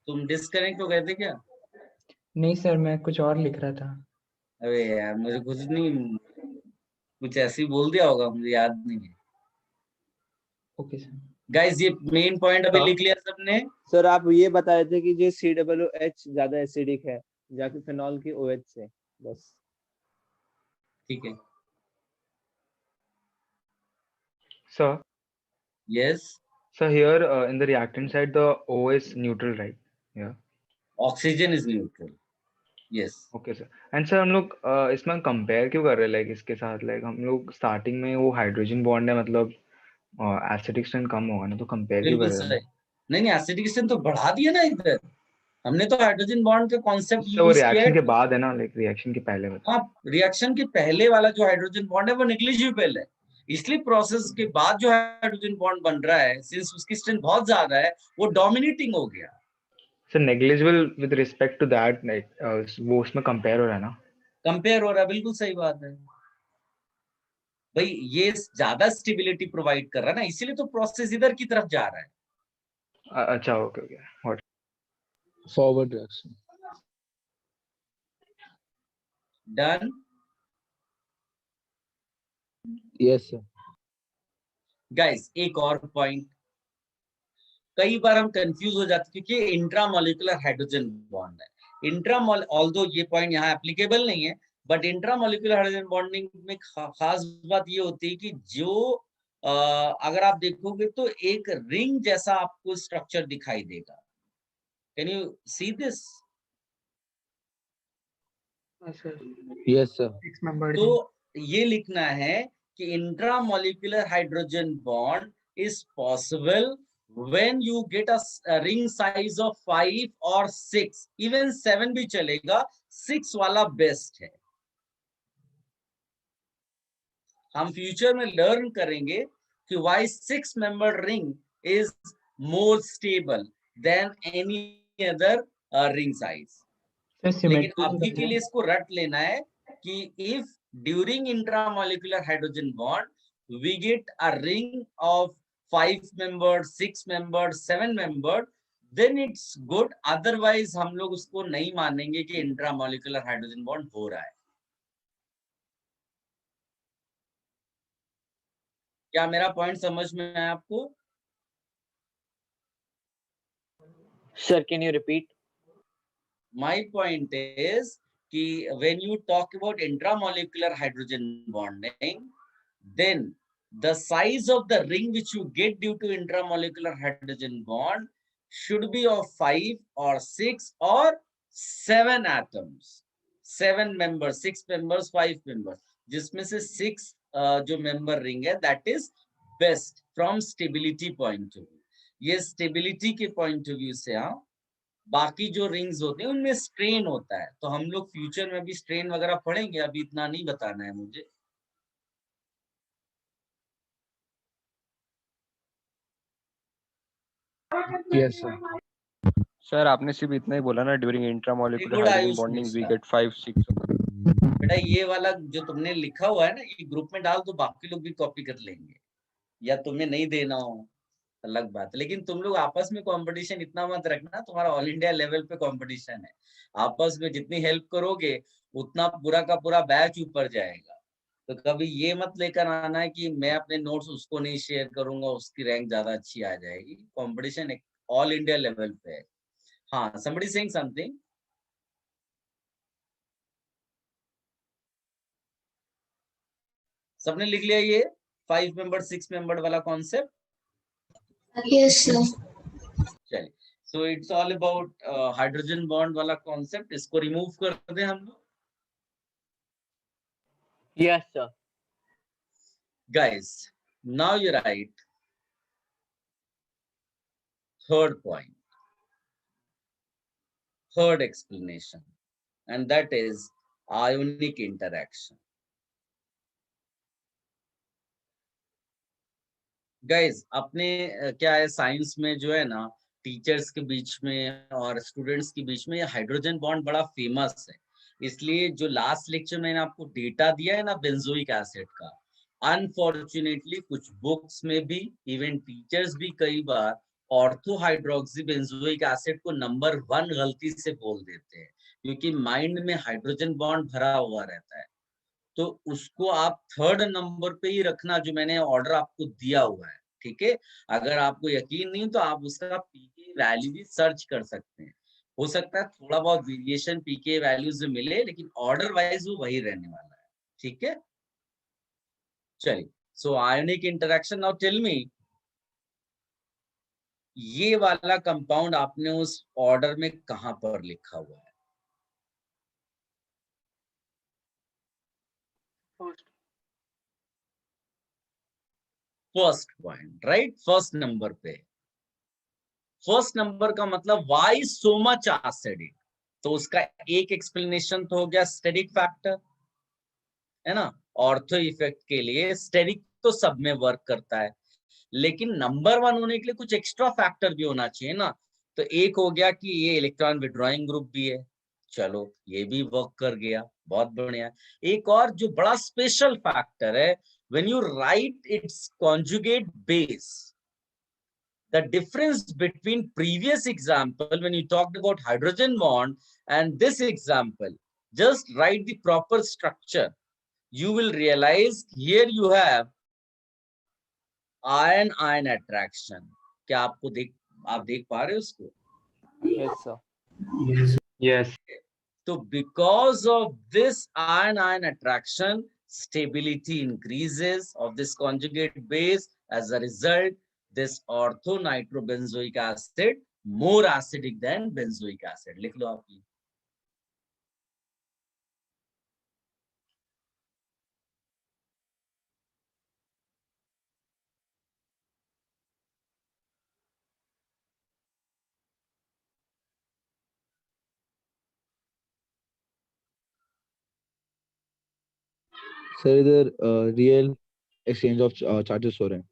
तुम डिस्कनेक्ट हो गए थे क्या? नहीं सर, मैं कुछ और लिख रहा था। अरे यार मुझे कुछ नहीं, कुछ ऐसे ही बोल दिया होगा, मुझे याद नहीं है। Okay sir. गाइस ये मेन पॉइंट अभी लिख लिया सबने? सर आप ये बता रहे थे कि जो COOH ज्यादा एसिडिक है जाके फिनॉल की OH से, बस। ठीक है। Sir yes, sir here in the reactant side the O is neutral, right? Yeah. Oxygen is neutral, yes okay sir. And sir हम लोग इसमें कंपेयर क्यों कर रहे हैं लाइक इसके साथ, लाइक हम लोग स्टार्टिंग में वो हाइड्रोजन बॉन्ड है मतलब एसिडिक स्ट्रेंथ कम होगा ना, तो कंपेयर क्यों बिल्कुल कर रहे सही। हैं? नहीं एसिडिकेशन तो बढ़ा दिया ना इधर, हमने तो हाइड्रोजन बॉन्ड का कॉन्सेप्ट सर वो यूज किया है। रिएक्शन के बाद है ना, लाइक रिएक्शन के पहले में? हाँ, रिएक्शन के पहले वाला जो हाइड्रोजन बॉन्ड है वो नेग्लिजिबल है, इसलिए प्रोसेस के बाद जो हाइड्रोजन बॉन्ड बन रहा है, सिंस उसकी स्ट्रेंथ बहुत ज्यादा है, वो डोमिनेटिंग हो गया। Sir negligible with respect to that, like वो उसमें कंपेयर हो रहा है ना? कंपेयर हो रहा है, बिल्कुल सही बात है भाई, ये ज्यादा स्टेबिलिटी प्रोवाइड कर रहा है ना, इसीलिए तो प्रोसेस इधर की तरफ जा रहा है। अच्छा okay okay, what? Forward reaction. Done. Yes sir. Guys एक और पॉइंट, कई बार हम कंफ्यूज हो जाते हैं क्योंकि इंट्रामोलिकुलर हाइड्रोजन बॉन्ड है। ऑल्दो ये पॉइंट यहाँ एप्लीकेबल नहीं है, बट इंट्रामोलिकुलर हाइड्रोजन बॉन्डिंग में खास बात ये होती है कि जो अगर आप देखोगे तो एक रिंग जैसा आपको स्ट्रक्चर दिखाई देगा। Can you see this? Yes sir. 6 membered तो ये लिखना है कि intramolecular hydrogen bond is possible when you get a ring size of 5 or 6, even 7 भी चलेगा, 6 वाला बेस्ट है। हम फ्यूचर में लर्न करेंगे कि why 6 member ring is more stable than any other ring size। लेकिन अभी के लिए इसको रट लेना है कि if during intramolecular hydrogen bond we get a ring of 5 membered, 6 membered, 7 membered, then it's good, otherwise हम लोग उसको नहीं मानेंगे कि इंट्रामोलिकुलर हाइड्रोजन बॉन्ड हो रहा है। क्या मेरा पॉइंट समझ में आया आपको? Sir, can you repeat? My point is कि when you talk about intramolecular hydrogen bonding, then the size of the ring which you get due to intramolecular hydrogen bond should be of 5 or 6 or 7 atoms, 7 members, 6 members, 5 members, जिसमें से 6 जो member ring है, that is best from stability point of view। ये stability के point of view से हाँ, बाकी जो रिंग्स होते हैं उनमें स्ट्रेन होता है, तो हम लोग फ्यूचर में भी स्ट्रेन वगैरह पढ़ेंगे, अभी इतना नहीं बताना है मुझे। Yes sir. सर आपने सिर्फ इतना ही बोला ना, during intramolecular Good hydrogen Ayush bonding we Mishra. Get 5 6। बेटा ये वाला जो तुमने लिखा हुआ है ना, ये ग्रुप में डाल दो, बाकी लोग भी कॉपी कर लेंगे, या तुम्हें नहीं देना हो अलग बात है, लेकिन तुम लोग आपस में कंपटीशन इतना मत रखना, तुम्हारा ऑल इंडिया लेवल पे कंपटीशन है, आपस में जितनी हेल्प करोगे उतना पूरा का पूरा बैच ऊपर जाएगा। तो कभी ये मत लेकर आना है कि मैं अपने नोट्स उसको नहीं शेयर करूंगा, उसकी रैंक ज्यादा अच्छी आ जाएगी। कंपटीशन एक ऑल इंडिया लेवल पे है। हाँ, somebody saying something? सबने लिख लिया ये 5 मेंबर 6 मेंबर वाला कॉन्सेप्ट? Yes, sir. चलिए, so it's all about hydrogen bond वाला कॉन्सेप्ट, इसको रिमूव कर दें हम लोग। Yes, sir. Guys, now you write third point, third explanation, and that is ionic interaction. Guys, अपने क्या है साइंस में जो है ना, टीचर्स के बीच में और स्टूडेंट्स के बीच में हाइड्रोजन बॉन्ड बड़ा फेमस है, इसलिए जो लास्ट लेक्चर मैंने आपको डेटा दिया है ना बेंजोइक एसिड का, अनफॉर्चुनेटली कुछ बुक्स में भी, इवन टीचर्स भी कई बार ऑर्थो हाइड्रोक्सी बेंजोइक एसिड को नंबर 1 गलती से बोल देते हैं, क्योंकि माइंड में हाइड्रोजन बॉन्ड भरा हुआ रहता है। तो उसको आप थर्ड नंबर पे ही रखना, जो मैंने ऑर्डर आपको दिया हुआ है, ठीक है? अगर आपको यकीन नहीं तो आप उसका पीके वैल्यू भी सर्च कर सकते हैं, हो सकता है थोड़ा बहुत वेरिएशन पीके वैल्यूज में मिले, लेकिन ऑर्डर वाइज वो वही रहने वाला है, ठीक है? चलिए, so ionic interaction. Now tell me, ये वाला कंपाउंड आपने उस ऑर्डर में कहां पर लिखा हुआ है? First point, right, first number पे। फर्स्ट नंबर का मतलब वाई सो मच एसिडिक, तो उसका एक एक्सप्लेनेशन तो हो गया स्टेरिक फैक्टर, है ना। ऑर्थो इफेक्ट के लिए स्टेरिक तो सब में वर्क करता है, लेकिन नंबर 1 होने के लिए कुछ एक्स्ट्रा फैक्टर भी होना चाहिए ना। तो एक हो गया कि ये इलेक्ट्रॉन विड्रॉइंग ग्रुप भी है, चलो ये भी वर्क कर गया, बहुत बढ़िया। एक और जो बड़ा स्पेशल फैक्टर है, when you right it's conjugate base, the difference between previous example when you talked about hydrogen bond and this example, just write the proper structure, you will realize here you have ion ion attraction. क्या आप देख पा रहे हो उसको? Yes, sir. Yes. So because of this ion ion attraction, stability increases of this conjugate base. As a result, this orthonitrobenzoic acid more acidic than benzoic acid. लिख लो आप ये। सर इधर रियल एक्सचेंज ऑफ चार्जेस हो रहे हैं।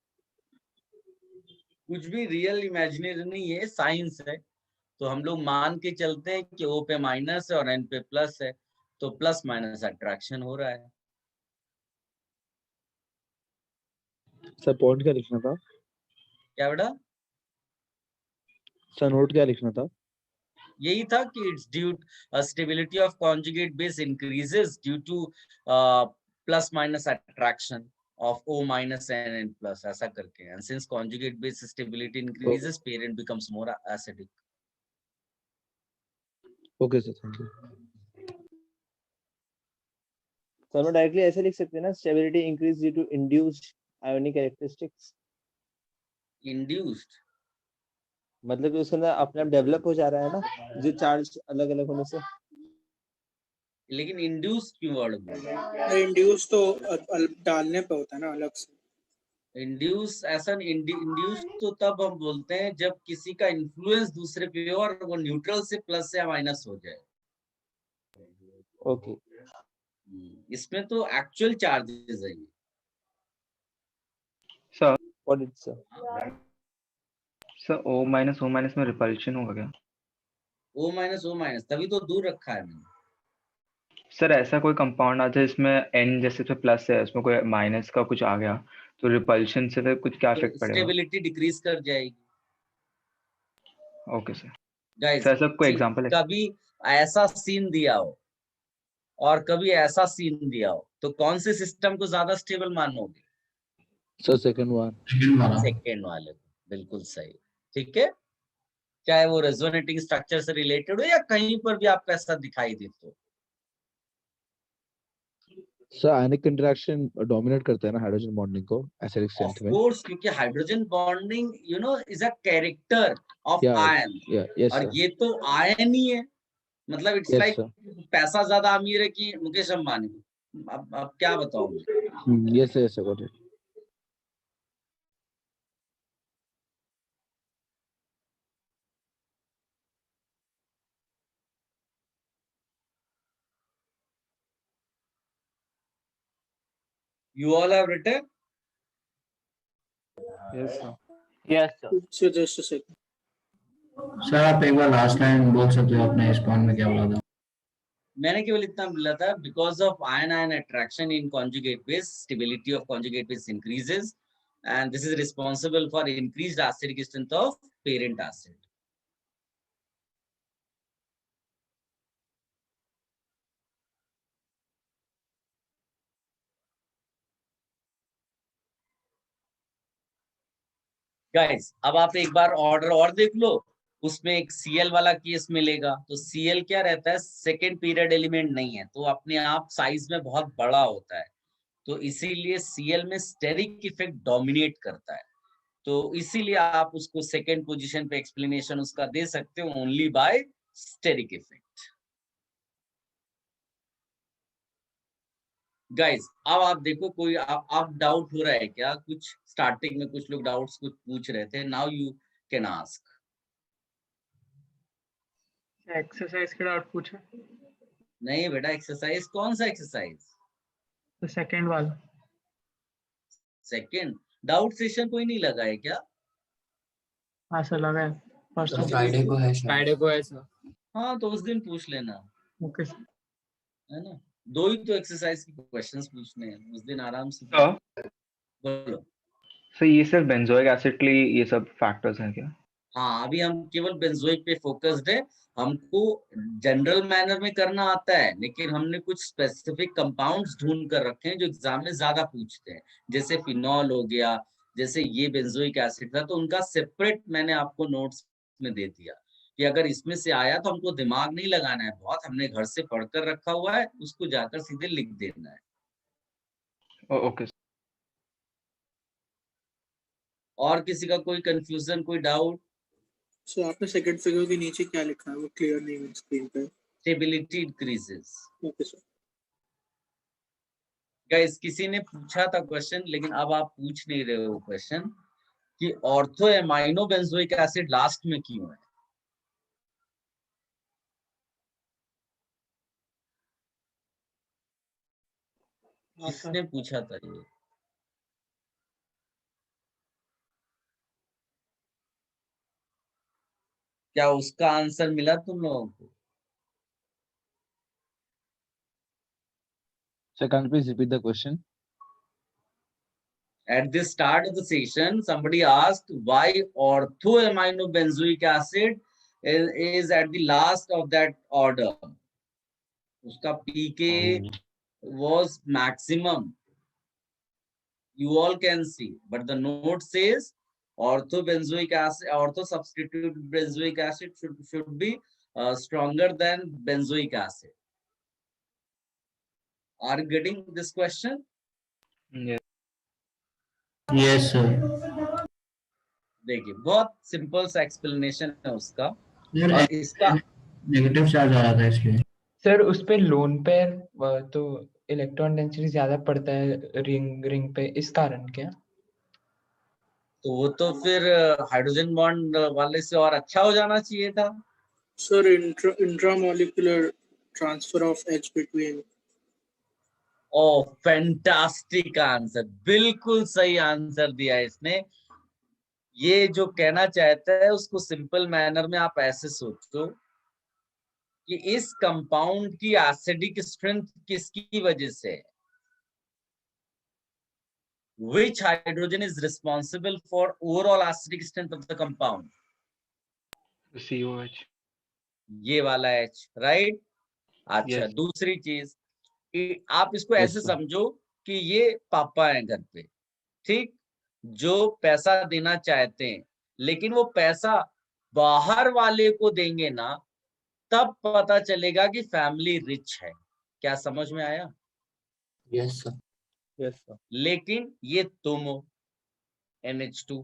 कुछ भी real imaginary नहीं है, साइंस है। तो हम लोग मान के चलते हैं कि O पे माइनस है और N पे प्लस है, तो प्लस माइनस अट्रैक्शन हो रहा है। सर पॉइंट क्या लिखना था? क्या बेटा? सर नोट क्या लिखना था? यही था कि it's due stability of conjugate base increases due two plus minus attraction of O minus and N plus, ऐसा करके, and since conjugate base stability increases, parent becomes more acidic. Okay sir, thank you. Sir मैं directly ऐसे लिख सकते हैं ना, stability increase due to induced ionic characteristics. Induced मतलब कि उसके अंदर अपने आप डेवलप हो जा रहा है ना, जो चार्ज अलग अलग होने से। लेकिन इंड्यूस क्यों वर्ड बोला? इंड्यूस तो डालने पे होता है ना अलग से। इंड्यूस ऐसा इंड्यूस तो तब हम बोलते हैं जब किसी का इन्फ्लुएंस दूसरे पे हो और वो न्यूट्रल से प्लस या माइनस हो जाए। ओके, इसमें तो एक्चुअल चार्जेस है ये। Sir what is sir? Sir O minus में रिपल्शन होगा क्या? O माइनस तभी तो दूर रखा है मैंने। सर ऐसा कोई कंपाउंड आता है इसमें N जैसे तो प्लस है, उसमें कोई माइनस का कुछ आ गया तो रिपल्शन से तो कुछ क्या इफेक्ट पड़ेगा? स्टेबिलिटी डिक्रीज कर जाएगी। Okay sir. गाइस, सर कोई एग्जांपल है? कभी ऐसा सीन दिया हो और कभी ऐसा सीन दिया हो, तो कौन से सिस्टम को ज्यादा स्टेबल मानोगे? Sir second one. सेकंड वाले को, बिल्कुल सही। ठीक है, चाहे वो रेजोनेटिंग स्ट्रक्चर से रिलेटेड हो या कहीं पर भी आपको ऐसा दिखाई दे तो। सर आयनिक इंटरेक्शन डोमिनेट करता है ना हाइड्रोजन बॉन्डिंग को एसिडिक ऑफ स्ट्रेंथ में। कोर्स, क्योंकि hydrogen bonding is a character of ion, yes और सर। ये तो आयन ही है। मतलब इट्स Yes, लाइक sir. पैसा ज्यादा अमीर है कि मुकेश अंबानी। अब क्या बताऊं? Yes yes sir, got it. You all have written? Yes sir. Yes sir. So just a second. Sir आप एक बार लास्ट लाइन बोल सकते हो अपने इस पॉइंट में क्या बोला था? मैंने केवल इतना बोला था, because of ion ion attraction in conjugate base, stability of conjugate base increases and this is responsible for increased acidic strength of parent acid. Guys, अब आप एक बार ऑर्डर और देख लो, उसमें एक Cl वाला केस मिलेगा। तो Cl क्या रहता है? सेकेंड पीरियड एलिमेंट नहीं है, तो अपने आप साइज में बहुत बड़ा होता है, तो इसीलिए Cl में स्टेरिक इफेक्ट डोमिनेट करता है। तो इसीलिए आप उसको सेकेंड पोजीशन पे एक्सप्लेनेशन उसका दे सकते हो only by steric effect. Guys अब आप देखो कोई आप डाउट हो रहा है क्या? कुछ स्टार्टिंग में कुछ लोग डाउट्स कुछ पूछ रहे थे, now you can ask. Exercise का डाउट पूछा, नहीं बेटा, एक्सरसाइज कौन सा एक्सरसाइज? तो सेकंड वाला। सेकंड डाउट सेशन कोई नहीं लगा है क्या? हाँ सर लगा है परसों। फ्राइडे को है शायद। फ्राइडे को है सर। हाँ तो उस दिन पूछ लेना, ओके सर। है ना? 2 ही तो एक्सरसाइज के क्वेश्चंस पूछने हैं, उस दिन आराम से तो बोलो। सर ये सिर्फ बेंजोइक एसिड के लिए ये सब फैक्टर्स हैं क्या? हाँ अभी हम केवल बेंजोइक पे फोकस्ड है, हमको जनरल मैनर में करना आता है, लेकिन हमने कुछ स्पेसिफिक कंपाउंड्स ढूंढ कर रखे हैं जो एग्जाम में ज्यादा पूछते हैं, जैसे फिनॉल हो गया, जैसे ये बेंजोइक एसिड था, तो उनका सेपरेट मैंने आपको नोट्स में दे दिया कि अगर इसमें से आया तो हमको दिमाग नहीं लगाना है बहुत, हमने घर से पढ़कर रखा हुआ है, उसको जाकर सीधे लिख देना है। ओके। और किसी का कोई कंफ्यूजन, कोई डाउट? सो आपने सेकंड फिगर के नीचे क्या लिखा है, वो क्लियर नहीं है स्क्रीन पे। Stability increases. Okay sir. Guys किसी ने पूछा था क्वेश्चन, लेकिन अब आप पूछ नहीं रहे हो क्वेश्चन कि ortho amino benzoic acid last में क्यों है? किसने पूछा था ये? क्या उसका आंसर मिला तुम लोगों को? So can you please repeat the question? At the start of the session, somebody asked why orthoaminobenzoic acid is at the last of that order. Uska pK was maximum. You all can see, but the note says orthobenzoic acid, ortho substitute benzoic acid should be stronger than benzoic acid. Are you getting this question? Yes. Yes sir. देखिए बहुत simple सा explanation है उसका, sir और इसका negative charge आ रहा था इसलिए। सर उस पे लोन पेयर तो इलेक्ट्रॉन डेंसिटी ज्यादा पड़ता है रिंग पे, इस कारण क्या? तो वो तो फिर हाइड्रोजन बॉन्ड वाले से और अच्छा हो जाना चाहिए था। Sir intramolecular transfer of H between. Oh fantastic answer, बिल्कुल सही आंसर दिया इसने। ये जो कहना चाहता है उसको सिंपल मैनर में आप ऐसे सोचो कि इस कंपाउंड की एसिडिक स्ट्रेंथ किसकी वजह से है? Which hydrogen is responsible for overall acidic strength of the compound? COH. ये वाला H, राइट? अच्छा Yes. दूसरी चीज, आप इसको ऐसे sir. समझो कि ये पापा हैं घर पे, ठीक, जो पैसा देना चाहते हैं, लेकिन वो पैसा बाहर वाले को देंगे ना, तब पता चलेगा कि फैमिली रिच है। क्या समझ में आया? Yes sir. Yes sir. लेकिन ये तुम हो NH2,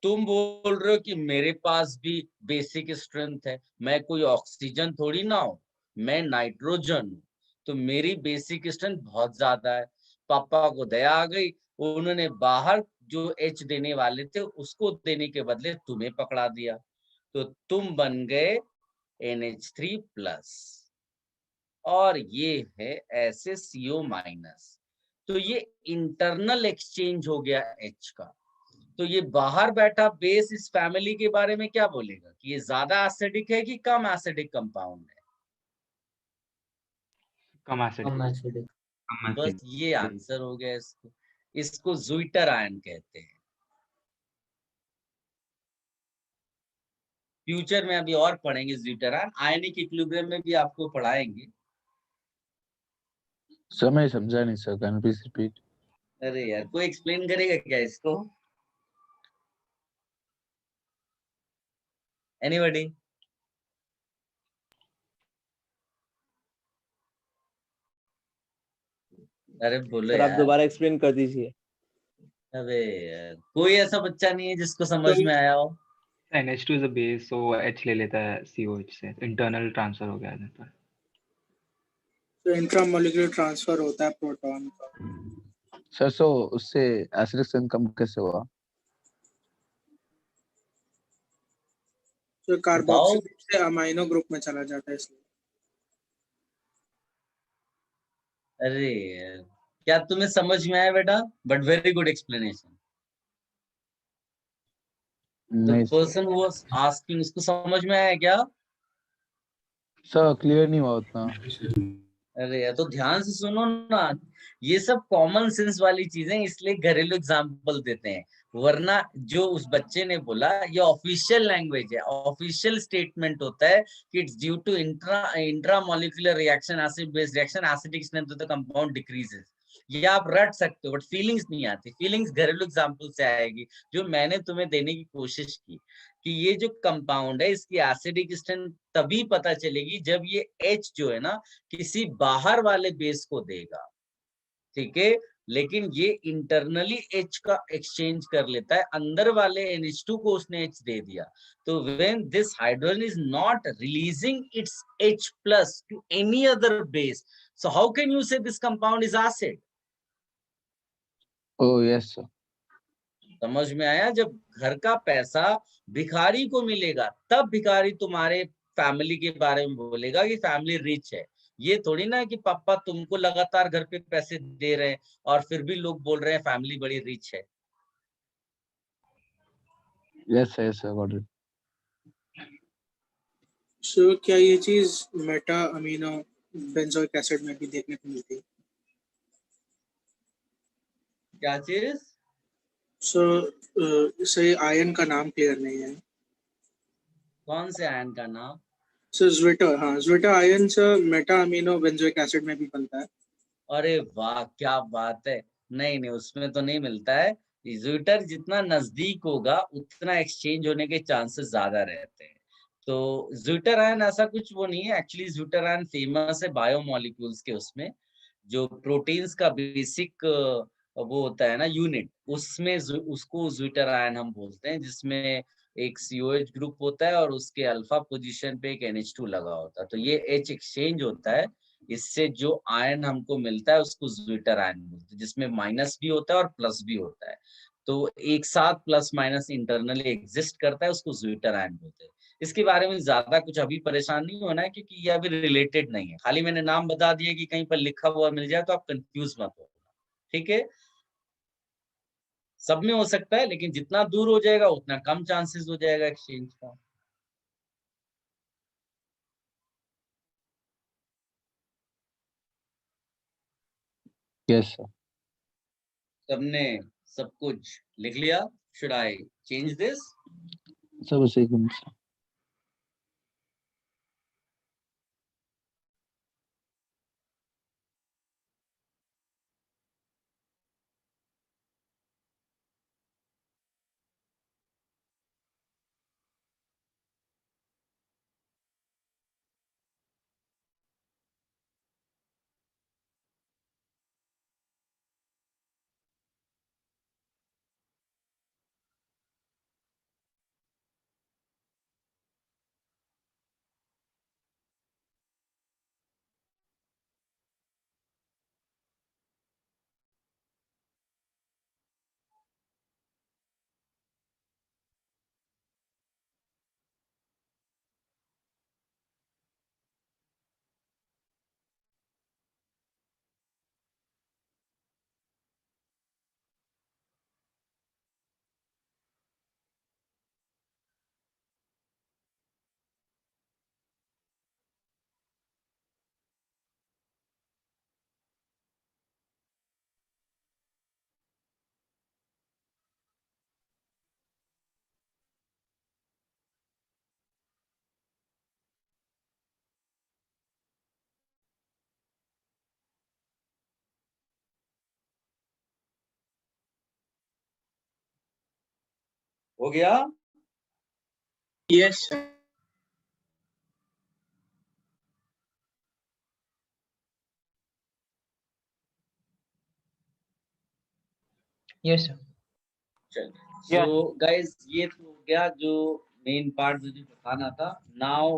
तुम बोल रहे हो कि मेरे पास भी बेसिक स्ट्रेंथ है, मैं कोई ऑक्सीजन थोड़ी ना हूं, मैं नाइट्रोजन हूं, तो मेरी बेसिक स्ट्रेंथ बहुत ज्यादा है। पापा को दया आ गई, उन्होंने बाहर जो H देने वाले थे उसको देने के बदले तुम्हें पकड़ा दिया, तो तुम बन गए NH3+, और ये है ऐसे CO-। तो ये इंटरनल एक्सचेंज हो गया H का। तो ये बाहर बैठा बेस इस फैमिली के बारे में क्या बोलेगा कि ये ज्यादा एसिडिक है कि कम एसिडिक कंपाउंड है? कम एसिडिक। बस ये आंसर हो गया इसको। इसको ज़ुइटर आयन कहते हैं। फ्यूचर में अभी और पढ़ेंगे ज़ुइटर आयन, आयनिक इक्विलिब्रियम में भी आपको पढ़ाएंगे। सर मैं समझा नहीं sir, can you please repeat? अरे यार कोई एक्सप्लेन करेगा क्या इसको? एनीबॉडी? अरे बोलो सर आप यार। दोबारा एक्सप्लेन कर दीजिए। अबे यार कोई ऐसा बच्चा नहीं है जिसको समझ में आया हो? NH2 is a base, so H ले लेता है COH से, इंटरनल ट्रांसफर हो गया है। तो इंट्रामोलिकुलर ट्रांसफर होता है प्रोटॉन का। सर सो उससे एसिडिक स्ट्रेंथ कम कैसे हुआ? तो कार्बोक्सिल ग्रुप से अमाइनो ग्रुप में चला जाता है इसलिए। अरे क्या तुम्हें समझ में आया बेटा? But very good explanation. The नहीं पर्सन हु वाज आस्किंग, उसको समझ में आया क्या? सर क्लियर नहीं हुआ उतना। अरे यार, तो ध्यान से सुनो ना, ये सब कॉमन सेंस वाली चीजें, इसलिए घरेलू एग्जांपल देते हैं, वरना जो उस बच्चे ने बोला ये ऑफिशियल लैंग्वेज है, ऑफिशियल स्टेटमेंट होता है कि it's due to intramolecular reaction, acid base reaction, acidic strength of the compound decreases. ये आप रट सकते हो, बट फीलिंग्स नहीं आती। फीलिंग्स घरेलू एग्जांपल से आएगी, जो मैंने तुम्हें देने की कोशिश की कि ये जो कंपाउंड है इसकी एसिडिक स्ट्रेंथ तभी पता चलेगी जब ये H जो है ना किसी बाहर वाले बेस को देगा, ठीक है। लेकिन ये इंटरनली H का एक्सचेंज कर लेता है, अंदर वाले NH2 को उसने H दे दिया। तो when this hydrogen is not releasing its H plus to any other base, so how can you say this compound is acid? Oh yes sir. समझ में आया? जब घर का पैसा भिखारी को मिलेगा तब भिखारी तुम्हारे फैमिली के बारे में बोलेगा कि फैमिली रिच है। ये थोड़ी ना कि पापा तुमको लगातार घर पे पैसे दे रहे हैं और फिर भी लोग बोल रहे हैं फैमिली बड़ी रिच है। Yes sir got it. So क्या ये चीज मेटा अमीनो बेंजोइक एसिड में भी देखने को मिलती है? क्या चीज? सो सही आयन का नाम क्लियर नहीं है। कौन से आयन का नाम? सो ज्विटर, हाँ ज्विटर आयन से मेटा अमीनो बेंजोइक एसिड में भी बनता है। अरे वाह, क्या बात है। नहीं नहीं, उसमें तो नहीं मिलता है। ज्विटर जितना नजदीक होगा उतना एक्सचेंज होने के चांसेस ज्यादा रहते हैं। तो ज्विटर आयन ऐसा कुछ वो नहीं है। एक्चुअली ज्विटर आयन फेमस है बायोमोलिक्यूल्स के उसमें, जो प्रोटीन्स का बेसिक वो होता है ना यूनिट, उसमें उसको ज्विटर आयन हम बोलते हैं, जिसमें एक COH ग्रुप होता है और उसके अल्फा पोजीशन पे एक NH2 लगा होता है। तो ये H एक्सचेंज होता है, इससे जो आयन हमको मिलता है उसको ज्विटर आयन बोलते हैं, जिसमें माइनस भी होता है और प्लस भी होता है। तो एक साथ प्लस माइनस इंटरनली एग्जिस्ट करता है, उसको ज्विटर आयन बोलते हैं। इसके बारे में ज्यादा कुछ अभी परेशान नहीं होना है, क्योंकि ये अभी रिलेटेड नहीं है। खाली मैंने नाम बता दिया कि कहीं पर लिखा हुआ मिल जाए तो आप कंफ्यूज मत हो, ठीक है। सब में हो सकता है, लेकिन जितना दूर हो जाएगा उतना कम चांसेस हो जाएगा एक्सचेंज का। Yes sir. सबने सब कुछ लिख लिया? Should I change this? Sir बस एक मिनट सर। हो गया? Yes yes sir. So guys, ये तो हो गया जो मेन पार्ट मुझे बताना था। नाउ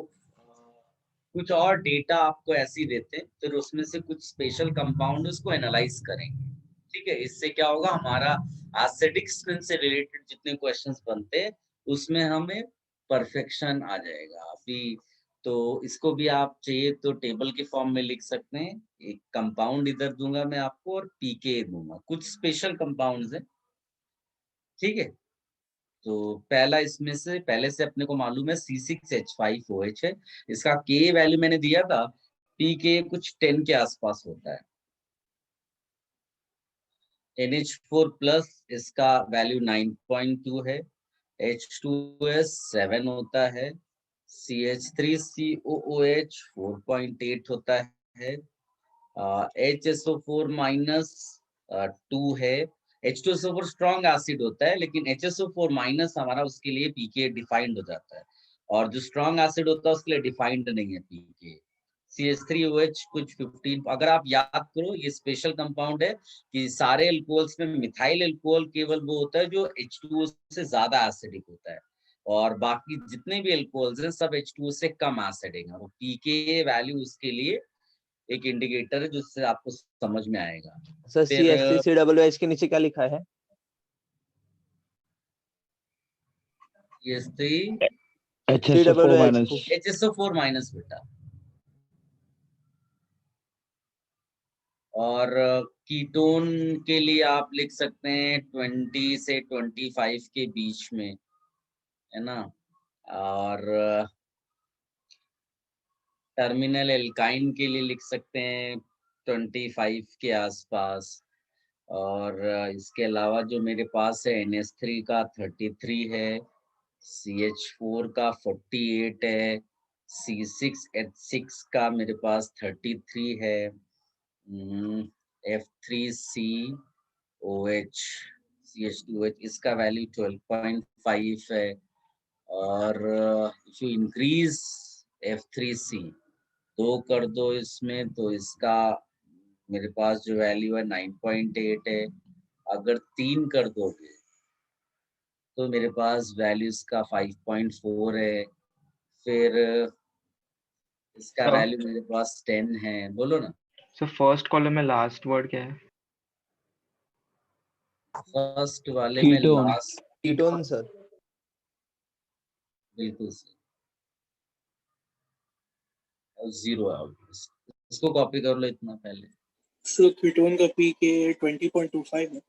कुछ और डेटा आपको ऐसी देते हैं, फिर उसमें से कुछ स्पेशल कंपाउंड उसको एनालाइज करेंगे। ठीक है, इससे क्या होगा, हमारा एसिडिक स्किन से रिलेटेड जितने क्वेश्चंस बनते हैं उसमें हमें परफेक्शन आ जाएगा। अभी तो इसको भी आप चाहिए तो टेबल के फॉर्म में लिख सकते हैं। एक कंपाउंड इधर दूंगा मैं आपको और पीके दूंगा, कुछ स्पेशल कंपाउंड्स हैं। ठीक है, तो पहला इसमें से पहले से अपने को मालूम है C6H5OH है। इसका के वैल्यू मैंने दिया था, पीके कुछ 10 के आसपास होता है। NH4 प्लस इसका वैल्यू 9.2 है। H2S 7 होता है। CH3COOH 4.8 होता है। HSO4 माइनस 2 है। H2SO4 स्ट्रॉन्ग एसिड होता है, लेकिन HSO4 माइनस हमारा उसके लिए पीके डिफाइंड हो जाता है, और जो स्ट्रॉन्ग एसिड होता है उसके लिए डिफाइंड नहीं है पीके। CH3OH कुछ 15। अगर आप याद करो, ये स्पेशल कंपाउंड है कि सारे अल्कोहल्स में मिथाइल अल्कोहल केवल वो होता है जो H2O से ज्यादा एसिडिक होता है, और बाकी जितने भी अल्कोहल्स हैं सब H2O से कम एसिडिक है। और पीके वैल्यू उसके लिए एक इंडिकेटर है जिससे आपको समझ में आएगा। सर फिर CH3COOH के नीचे क्या लिखा है? HSO4 माइनस HSO4 माइनस बेटा। और कीटोन के लिए आप लिख सकते हैं 20 से 25 के बीच में, है ना। और टर्मिनल एल्काइन के लिए लिख सकते हैं 25 के आसपास। और इसके अलावा जो मेरे पास है NH3 का 33 है, CH4 का 48 है, C6H6 का मेरे पास 33 है, F3COH CH2OH इसका वैल्यू 12.5 है। और इफ यू इंक्रीज F3C 2 कर दो इसमें, तो इसका मेरे पास जो वैल्यू है 9.8 है। अगर 3 कर दोगे तो मेरे पास वैल्यूज का 5.4 है। फिर इसका सर वैल्यू मेरे पास 10 है। बोलो ना। सर फर्स्ट कॉलम में लास्ट वर्ड क्या है? फर्स्ट वाले में कीटोन लास्ट कीटोन सर। बिल्कुल सही, 0 आउट। इसको कॉपी कर लो इतना पहले। सो कीटोन का पीके 20.25 है।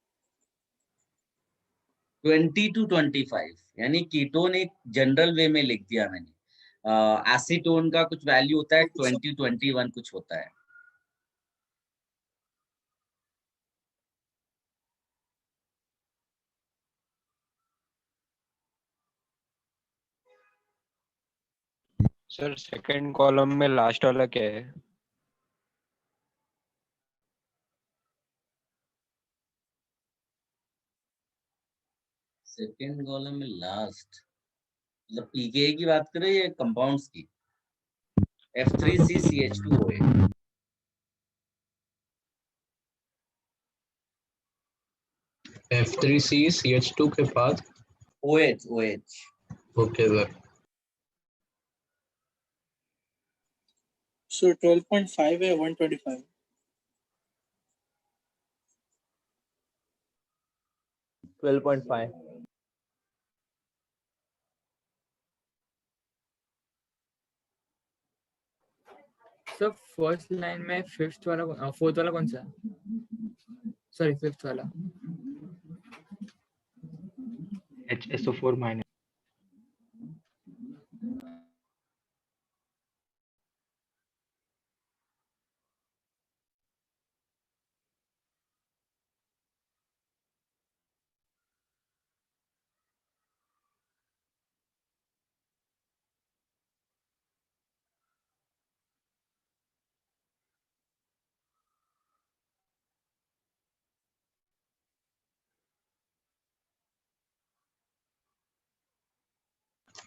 20 to 25 यानी कीटोन एक जनरल वे में लिख दिया मैंने। एसीटोन का कुछ वैल्यू होता है 20-21 कुछ होता है। सर सेकंड कॉलम में लास्ट वाला क्या है? सेकेंड कॉलम में लास्ट मतलब पीके की बात करें या कंपाउंड्स की? F3CCH2OH। F3CCH2 के बाद OH। Okay sir. सो 12.5 है 125। 12.5। सर फर्स्ट लाइन में फिफ्थ वाला फोर्थ वाला कौन सा? सॉरी फिफ्थ वाला। HSO4 minus.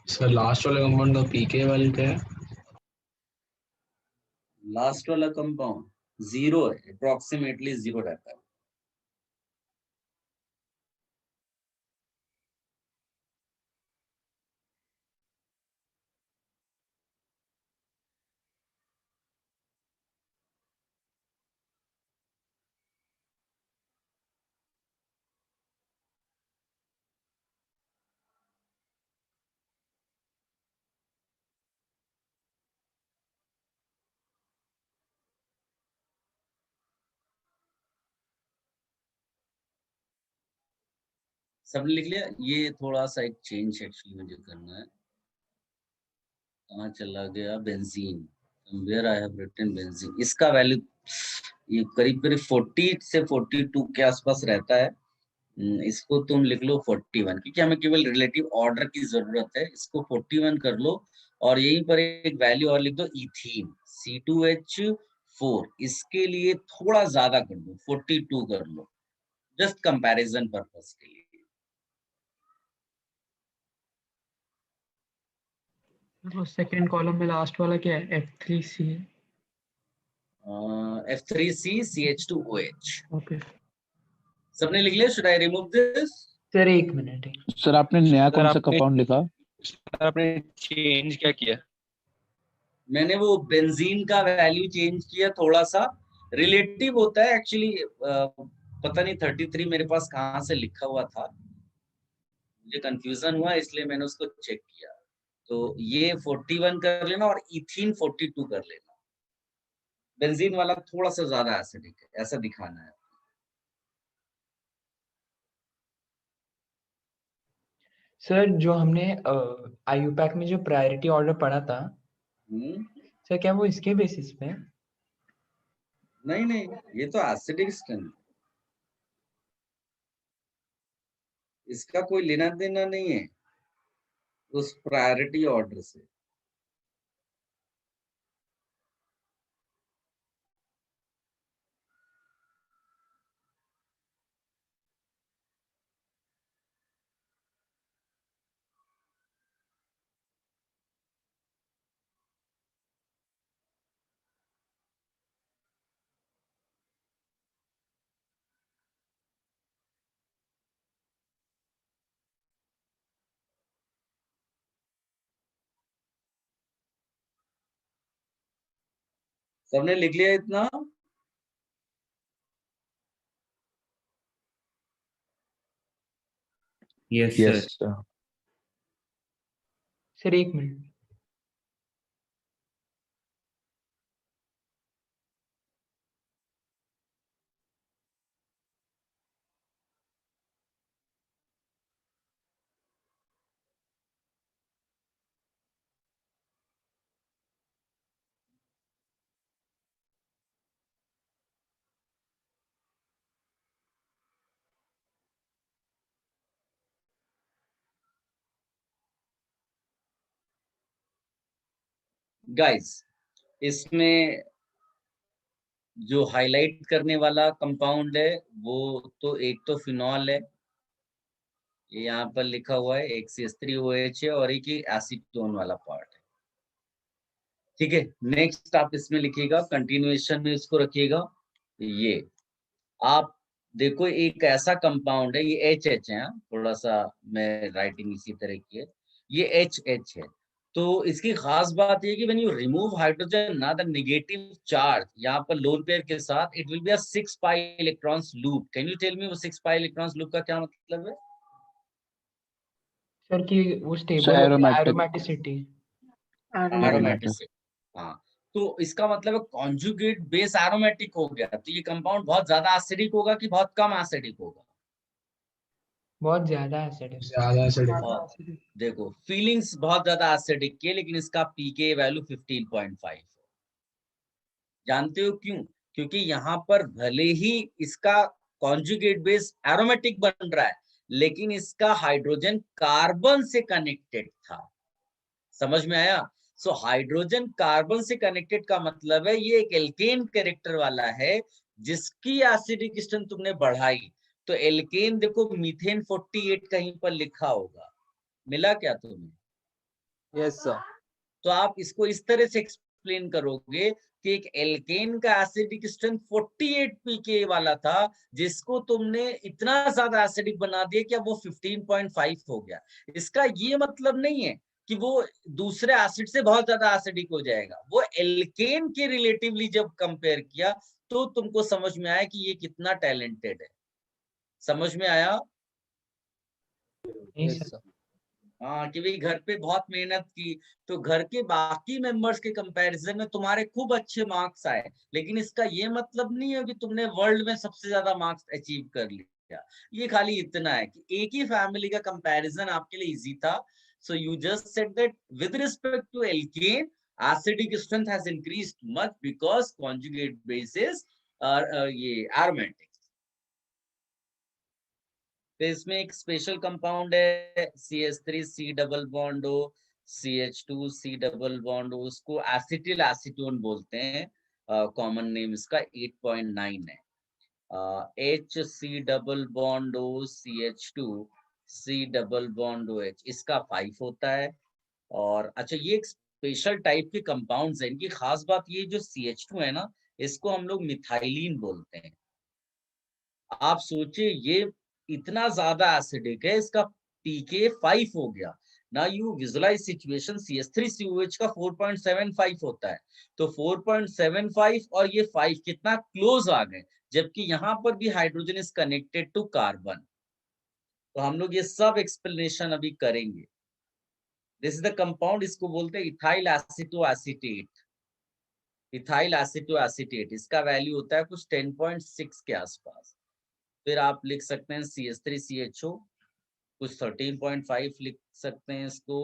सर लास्ट वाले कंपाउंड का पीके वैल्यू क्या है? लास्ट वाला कंपाउंड 0 है, अप्रोक्सीमेटली 0 रहता है। सबने लिख लिया? ये थोड़ा सा एक चेंज एक्चुअली मुझे करना है। कहाँ चला गया? Benzene, where I have written benzene. इसका वैल्यू ये करीब करीब 40 से 42 के आसपास रहता है। इसको तुम लिख लो 41, क्योंकि हमें केवल रिलेटिव ऑर्डर की जरूरत है। इसको 41 कर लो और यहीं पर एक वैल्यू और लिख दो इथीन C2H4। इसके लिए थोड़ा ज्यादा कर दो, 42 कर लो, जस्ट कंपैरिजन पर्पस के लिए। वो सेकंड कॉलम में लास्ट वाला क्या है? F3C है। F3C CH2OH। ओके सबने लिख लिया? Should I remove this? Sir एक मिनट है। सर आपने नया सर कौन सा आपने कंपाउंड लिखा? सर आपने चेंज क्या किया? मैंने वो बेंजीन का वैल्यू चेंज किया थोड़ा सा। रिलेटिव होता है एक्चुअली, पता नहीं 33 मेरे पास कहाँ से लिखा हुआ था, मुझे कंफ्यूजन हुआ इसलिए मैंने उसको चेक किया। तो ये 41 कर लेना और इथीन 42 कर लेना। बेंजीन वाला थोड़ा सा ज्यादा एसिडिक है, ऐसा दिखाना है। सर जो हमने IUPAC में जो प्रायोरिटी ऑर्डर पढ़ा था, सर क्या वो इसके बेसिस पे है? नहीं नहीं, ये तो एसिडिक स्ट्रेंथ, इसका कोई लेना देना नहीं है उस प्रायोरिटी ऑर्डर से। सबने लिख लिया इतना? Yes yes sir. सर एक मिनट। गाइस, इसमें जो हाईलाइट करने वाला कंपाउंड है वो तो एक तो फिनॉल है, ये यहाँ पर लिखा हुआ है, एक CH3OH है और एक ही एसीटोन वाला पार्ट है। ठीक है, नेक्स्ट आप इसमें लिखिएगा, कंटिन्यूएशन में इसको रखिएगा। ये आप देखो एक ऐसा कंपाउंड है, ये HH है, थोड़ा सा मैं राइटिंग इसी तरह की है, ये HH है। तो इसकी खास बात ये कि व्हेन यू रिमूव हाइड्रोजन ना, द नेगेटिव चार्ज यहाँ पर लोन पेयर के साथ, it will be a 6 pi electrons loop. Can you tell me वो 6 पाई इलेक्ट्रॉन्स लूप का क्या मतलब है? सर कि वो सर स्टेबल एरोमेटिसिटी। एरोमेटिसिटी, हाँ। तो इसका मतलब है कॉन्जुगेट बेस एरोमेटिक हो गया, तो ये कंपाउंड बहुत ज्यादा एसिडिक होगा कि बहुत कम एसिडिक होगा? बहुत ज्यादा एसिडिक। ज्यादा एसिडिक। देखो फीलिंग्स बहुत ज्यादा एसिडिक की है, लेकिन इसका पीके वैल्यू 15.5 है। जानते हो क्यों? क्योंकि यहाँ पर भले ही इसका कॉन्जुगेट बेस एरोमेटिक बन रहा है, लेकिन इसका हाइड्रोजन कार्बन से कनेक्टेड था। समझ में आया? सो हाइड्रोजन कार्बन से कनेक्टेड का मतलब है ये एक एल्केन कैरेक्टर वाला है, जिसकी एसिडिक स्ट्रेंथ तुमने बढ़ाई। तो एल्केन देखो मीथेन 48 कहीं पर लिखा होगा, मिला क्या तुम्हें? Yes sir. तो आप इसको इस तरह से एक्सप्लेन करोगे कि एक एल्केन का एसिडिक स्ट्रेंथ 48 pK वाला था, जिसको तुमने इतना ज्यादा एसिडिक बना दिया कि अब वो 15.5 हो गया। इसका ये मतलब नहीं है कि वो दूसरे एसिड से बहुत ज्यादा एसिडिक हो जाएगा। वो एल्केन के रिलेटिवली जब कंपेयर किया तो तुमको समझ में आया कि ये कितना टैलेंटेड है। समझ में आया? Yes sir. हाँ, कि भाई घर पे बहुत मेहनत की तो घर के बाकी मेंबर्स के कंपैरिजन में तुम्हारे खूब अच्छे मार्क्स आए, लेकिन इसका ये मतलब नहीं है कि तुमने वर्ल्ड में सबसे ज्यादा मार्क्स अचीव कर लिए। ये खाली इतना है कि एक ही फैमिली का कंपैरिजन आपके लिए इजी था. So you just said that with respect to alkane, acidic strength has increased much because conjugate bases are ये aromatics. तो इसमें एक स्पेशल कंपाउंड है CH3 C double bond O CH2 C double bond O, उसको acetyl acetone बोलते हैं. Common name इसका 8.9 है. HC double bond O CH2 C double bond OH, इसका 5 होता है. और अच्छा, ये एक स्पेशल टाइप के कंपाउंड्स हैं. इनकी खास बात ये जो CH2 है ना, इसको हम लोग मिथाइलिन बोलते हैं. आप सोचिए ये इतना ज्यादा एसिडिक है, इसका pK 5 हो गया. ना यू विजुअलाइज सिचुएशन, CH3COH का 4.75 होता है, तो 4.75 और ये 5 कितना क्लोज आ गए, जबकि यहाँ पर भी hydrogen is connected to carbon. तो हम लोग ये सब एक्सप्लेनेशन अभी करेंगे. दिस इज द कंपाउंड, इसको बोलते हैं इथाइल एसिटोएसिटेट. इथाइल एसिटोएसिटेट, इसका वैल्यू होता है कुछ 10.6 के आसपास. फिर आप लिख सकते हैं CH3CHO, कुछ 13.5 लिख सकते हैं इसको.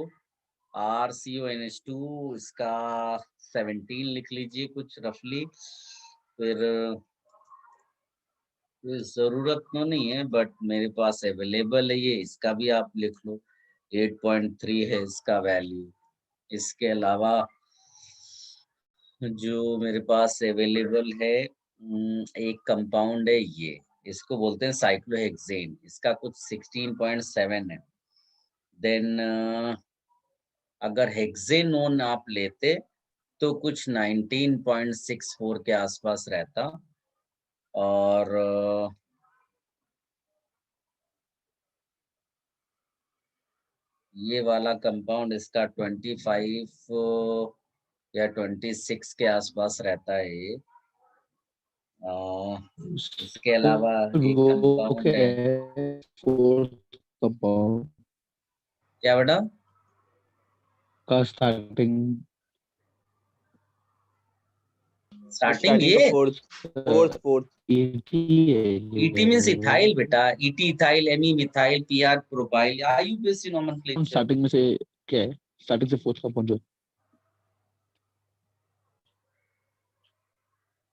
RCONH2, इसका 17 लिख लीजिए कुछ रफली. फिर जरूरत तो नहीं है बट मेरे पास अवेलेबल है ये, इसका भी आप लिख लो. 8.3 है इसका वैल्यू. इसके अलावा जो मेरे पास अवेलेबल है एक कंपाउंड है ये, इसको बोलते हैं साइक्लोहेक्सेन. इसका कुछ 16.7 है. देन अगर हेक्सेनोन आप लेते तो कुछ 19.64 के आसपास रहता. और ये वाला कंपाउंड इसका 25 या 26 के आसपास रहता है ये. इसके अलावा एक कंपाउंड है, फोर्थ कंपाउंड क्या बेटा का स्टार्टिंग ये फोर्थ ET है. ET मींस इथाइल बेटा. ET ethyl, ME methyl, PR propyl, IUPAC nomenclature. Starting में से क्या है? स्टार्टिंग से फोर्थ कंपाउंड जो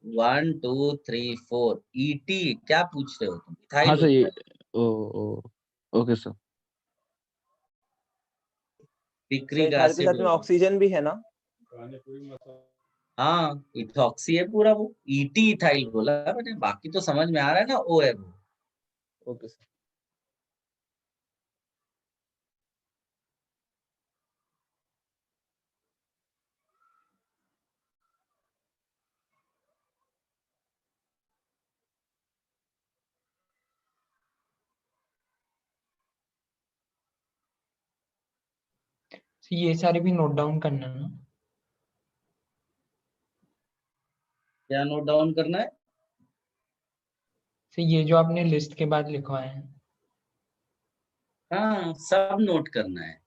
1 2 3 4 ET क्या पूछ रहे हो तुम? इथाइल. हाँ सर, ये ओके सर. पिक्रिक इथाइल के साथ में ऑक्सीजन भी है ना? हाँ, इथॉक्सी है पूरा वो. ET इथाइल बोला मैंने, बाकी तो समझ में आ रहा है ना. O है वो. Okay sir. ये सारे भी नोट डाउन करना है ना? क्या नोट डाउन करना है? तो ये जो आपने लिस्ट के बाद लिखवाए हैं, हाँ सब नोट करना है.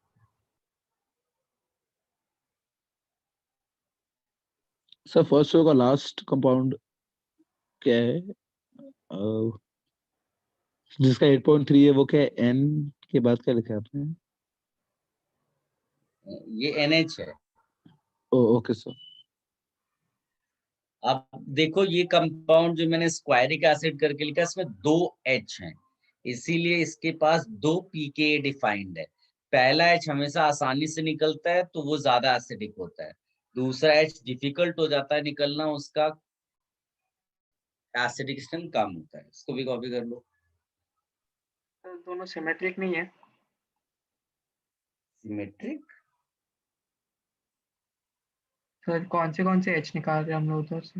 सर फर्स्ट रो का लास्ट कंपाउंड क्या है? जिसका 8.3 है वो क्या है? N के बाद क्या लिखा है आपने? ये NH है. Okay sir. अब देखो ये कंपाउंड जो मैंने स्क्वायरिक एसिड करके लिखा, इसमें 2 H हैं, इसीलिए इसके पास 2 pKa डिफाइंड है. पहला H हमेशा आसानी से निकलता है तो वो ज्यादा एसिडिक होता है. दूसरा H डिफिकल्ट हो जाता है निकलना, उसका एसिडिक स्ट्रेंथ कम होता है. इसको भी कॉपी कर लो. दोनों सिमेट्रिक नहीं है. सिमेट्रिक सर कौन से H निकाल रहे हैं हम लोग उधर से?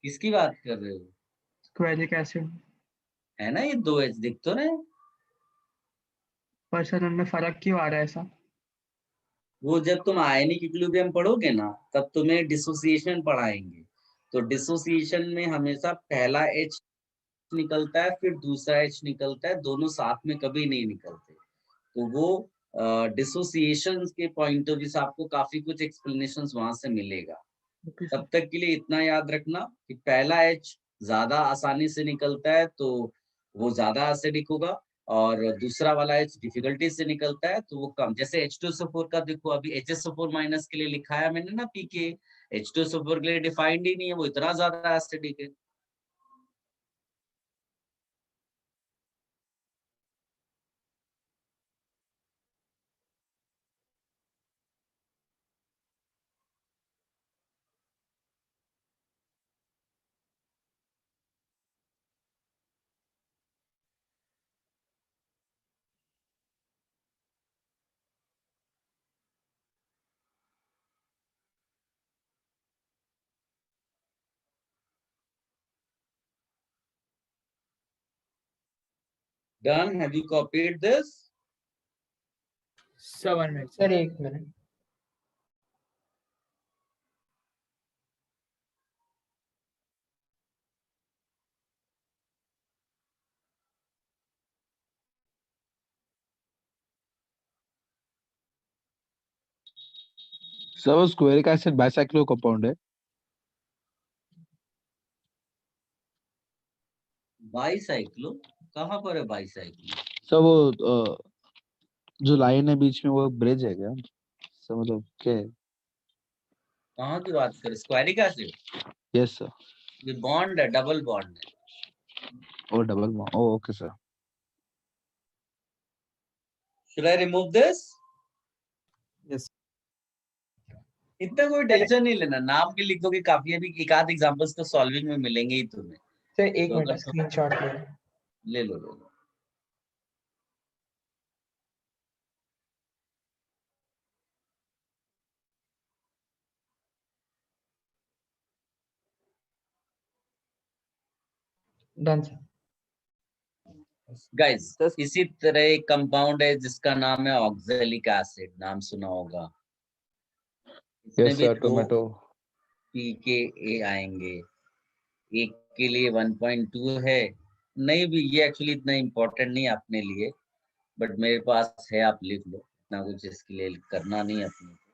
किसकी बात कर रहे हो? स्क्वायरिक एसिड है ना, ये 2 H दिख तो रहे हैं. पर सर उनमें फर्क क्यों आ रहा है ऐसा? वो जब तुम आयनिक इक्विलिब्रियम पढ़ोगे ना तब तुम्हें डिसोसिएशन पढ़ाएंगे. तो डिसोसिएशन में हमेशा पहला H निकलता है फिर दूसरा H निकलता है, दोनों साथ में कभी नहीं निकलते. तो वो डिसोसिएशन के पॉइंट ऑफ व्यू से आपको काफी कुछ एक्सप्लेनेशंस वहां से मिलेगा. तब तक के लिए इतना याद रखना कि पहला H ज्यादा आसानी से निकलता है तो वो ज्यादा एसिडिक होगा, और दूसरा वाला H डिफिकल्टी से निकलता है तो वो कम। जैसे H2SO4 का देखो, अभी HSO4 माइनस के लिए लिखा है मैंने ना पीके, H2SO4 के लिए डिफाइंड ही नहीं है, वो इतना ज्यादा एसिडिक है। Done? Have you copied this? Sir 1 minute sir, 1 minute. Sir वो स्क्वेरिक एसिड बाइसाइक्लो कंपाउंड है। बाईसाइक्लो कहाँ पर है बाईसाइक्लो? सर वो जो लाइन है बीच में वो ब्रिज है क्या सर, मतलब क्या है? कहाँ की बात कर? Squaric acid? Yes sir. ये बॉन्ड है, डबल बॉन्ड है। O double bond, oh okay sir. Should I remove this? Yes इतना कोई टेंशन नहीं लेना, नाम भी लिख दोगे काफी है, अभी एक आध एग्जांपल्स तो सॉल्विंग में मिलेंगे ही तुम्हें। सर 1 तो मिनट, अगर स्क्रीनशॉट ले। ले लो ले लो। Done sir. गाइस इसी तरह एक कंपाउंड है जिसका नाम है ऑक्जेलिक एसिड, नाम सुना होगा। इसमें यस भी सर, 2 टोमेटो। pKa आएंगे। एक के लिए 1.2 है, नहीं भी ये एक्चुअली इतना इम्पोर्टेंट नहीं है अपने लिए, बट मेरे पास है, आप लिख लो, इतना कुछ इसके लिए करना नहीं है अपने को।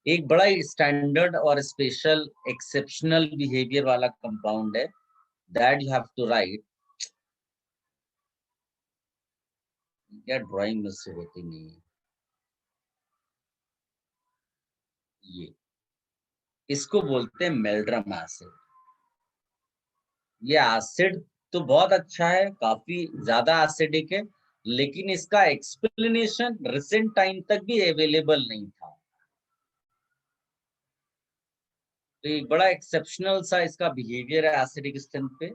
एक बड़ा स्टैंडर्ड और स्पेशल एक्सेप्शनल बिहेवियर वाला कंपाउंड है, that you have to write. क्या ड्राइंग में से होती नहीं है ये, इसको बोलते हैं मेल्ड्रम एसिड। ये एसिड तो बहुत अच्छा है, काफी ज्यादा एसिडिक है, लेकिन इसका एक्सप्लेनेशन रिसेंट टाइम तक भी अवेलेबल नहीं था। तो एक बड़ा एक्सेप्शनल सा इसका बिहेवियर है एसिडिक स्थिति पे।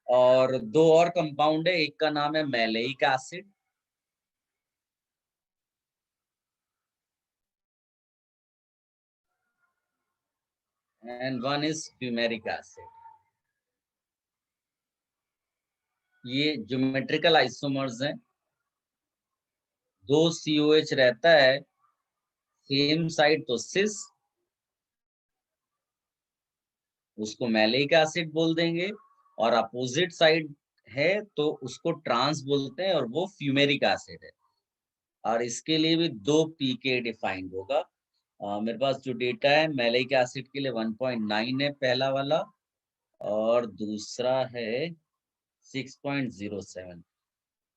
और 2 और कंपाउंड है, एक का नाम है maleic acid, and one is fumaric acid. ये ज्योमेट्रिकल आइसोमर्स हैं, 2 COH रहता है, सेम साइड तो सिस, उसको मैलेइक एसिड बोल देंगे, और अपोजिट साइड है तो उसको ट्रांस बोलते हैं, और वो फ्यूमेरिक एसिड है। और इसके लिए भी 2 pK डिफाइंड होगा। मेरे पास जो डेटा है मैलेइक एसिड के लिए 1.9 है पहला वाला, और दूसरा है 6.07,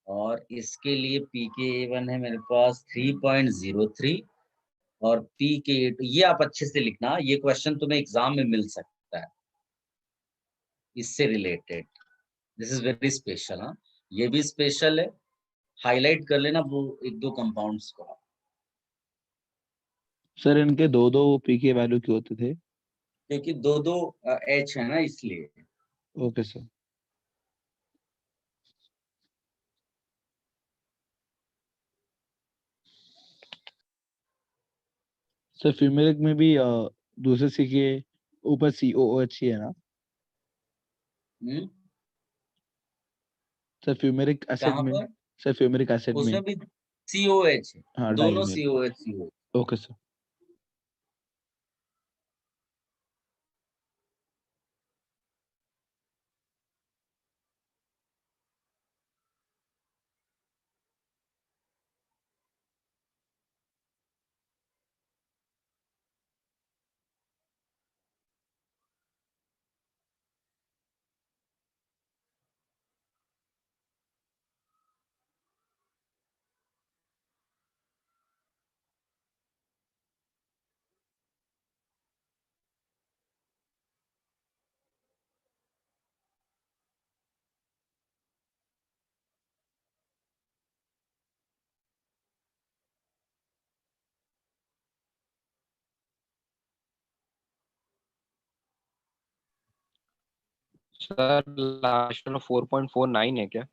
और इसके लिए pKa1 है मेरे पास 3.03, और pKa2, ये आप अच्छे से लिखना, ये क्वेश्चन तुम्हें एग्जाम में मिल सकता है इससे related. This is very special. हाँ, ये भी स्पेशल है, हाईलाइट कर लेना वो 1-2 कंपाउंड्स को। सर इनके दो दो पीके वैल्यू क्यों होते थे? क्योंकि 2-2 H है ना, इसलिए। Okay sir. सर फ्यूमेरिक में भी दूसरे सी के ऊपर COOH ही है ना? सर फ्यूमेरिक एसिड कहाँ में, पर? सर फ्यूमेरिक एसिड में उसमें भी COH है, हाँ दोनों डाइमिल। COH। Okay sir. Sir last वाला 4.49 है क्या?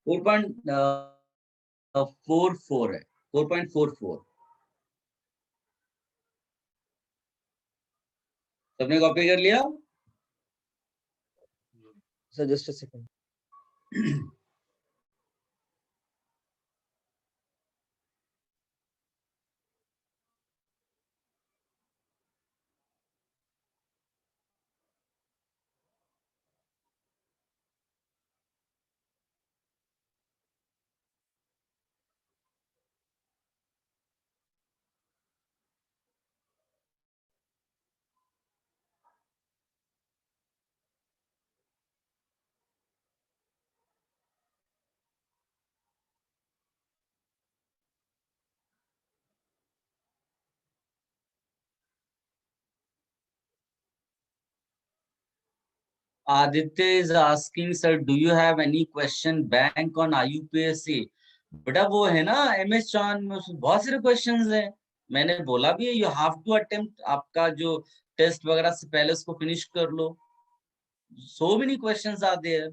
4.44 है, 4.44। सबने कॉपी कर लिया? Sir just a second. Aditya is asking, sir, do you have any question bank on IUPAC? बेटा वो है ना MS चौहान में, उसमें बहुत सारे क्वेश्चंस हैं। मैंने बोला भी है, यू हैव टू अटेम्प्ट, आपका जो टेस्ट वगैरह से पहले उसको फिनिश कर लो। So many questions are there.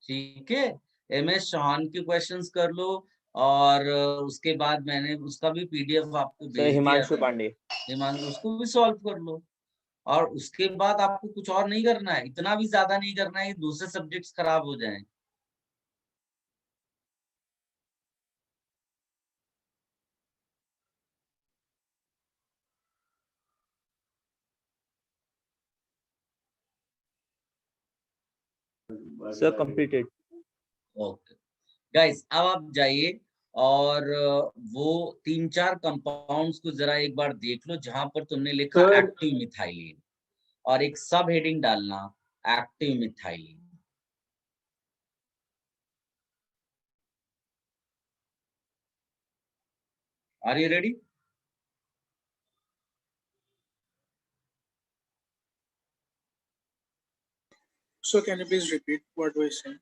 ठीक है, MS चौहान के क्वेश्चंस कर लो, और उसके बाद मैंने उसका भी PDF आपको सर भेज दिया हिमांशु है। पांडे। हिमांशु, उसको भी सॉल्व कर लो। और उसके बाद आपको कुछ और नहीं करना है, इतना भी ज्यादा नहीं करना है कि दूसरे सब्जेक्ट्स खराब हो जाएं। Sir completed. ओके गाइस, अब आप जाइए और वो 3-4 कंपाउंड्स को जरा एक बार देख लो जहां पर तुमने लिखा सर एक्टिव मिथाइलिन, और एक सब हेडिंग डालना active methylene. Are you ready? So can you please repeat what we saying?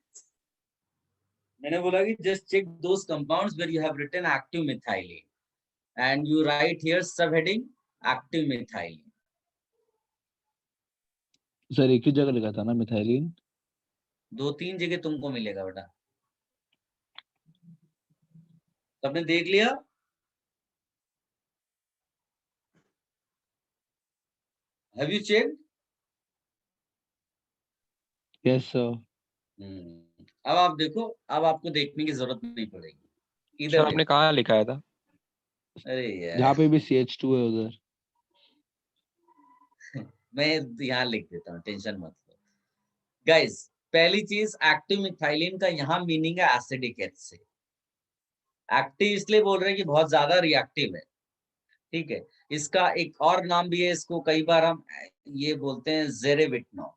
मैंने बोला कि just check those compounds where you have written active methylene and you write here sub heading active methylene. Sir एक ही जगह लिखा था ना methylene? 2-3 जगह तुमको मिलेगा बेटा। सबने देख लिया? Have you checked? Yes sir. अब आप देखो, अब आपको देखने की जरूरत नहीं पड़ेगी। सर इधर आपने देखो। कहाँ लिखाया था? अरे जहाँ यार, पे भी CH2 है उधर। मैं यहाँ लिख देता हूँ, टेंशन मत लो। गाइस, पहली चीज, एक्टिव मिथाइलिन का यहाँ मीनिंग है एसिडिक एच से। एक्टिव इसलिए बोल रहे हैं कि बहुत ज्यादा रिएक्टिव है। ठीक है, इसका एक और नाम भी है, इसको कई बार हम ये बोलते हैं जेरेविटनॉल।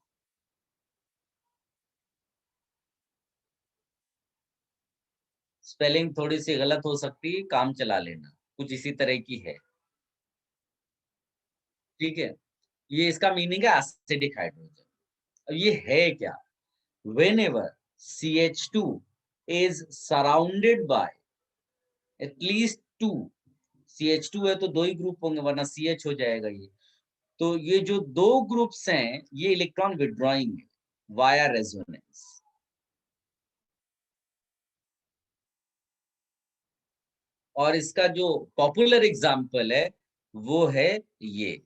स्पेलिंग थोड़ी सी गलत हो सकती है, काम चला लेना, कुछ इसी तरह की है। ठीक है, ये इसका मीनिंग है एसिडिक हाइड्रोजन। अब ये है क्या? whenever CH2 is surrounded by at least 2, CH2 है तो 2 ही ग्रुप होंगे, वरना CH हो जाएगा ये। तो ये जो 2 ग्रुप्स हैं, ये इलेक्ट्रॉन विड्रॉइंग है वाया रेजोनेंस। और इसका जो पॉपुलर एग्जांपल है वो है ये,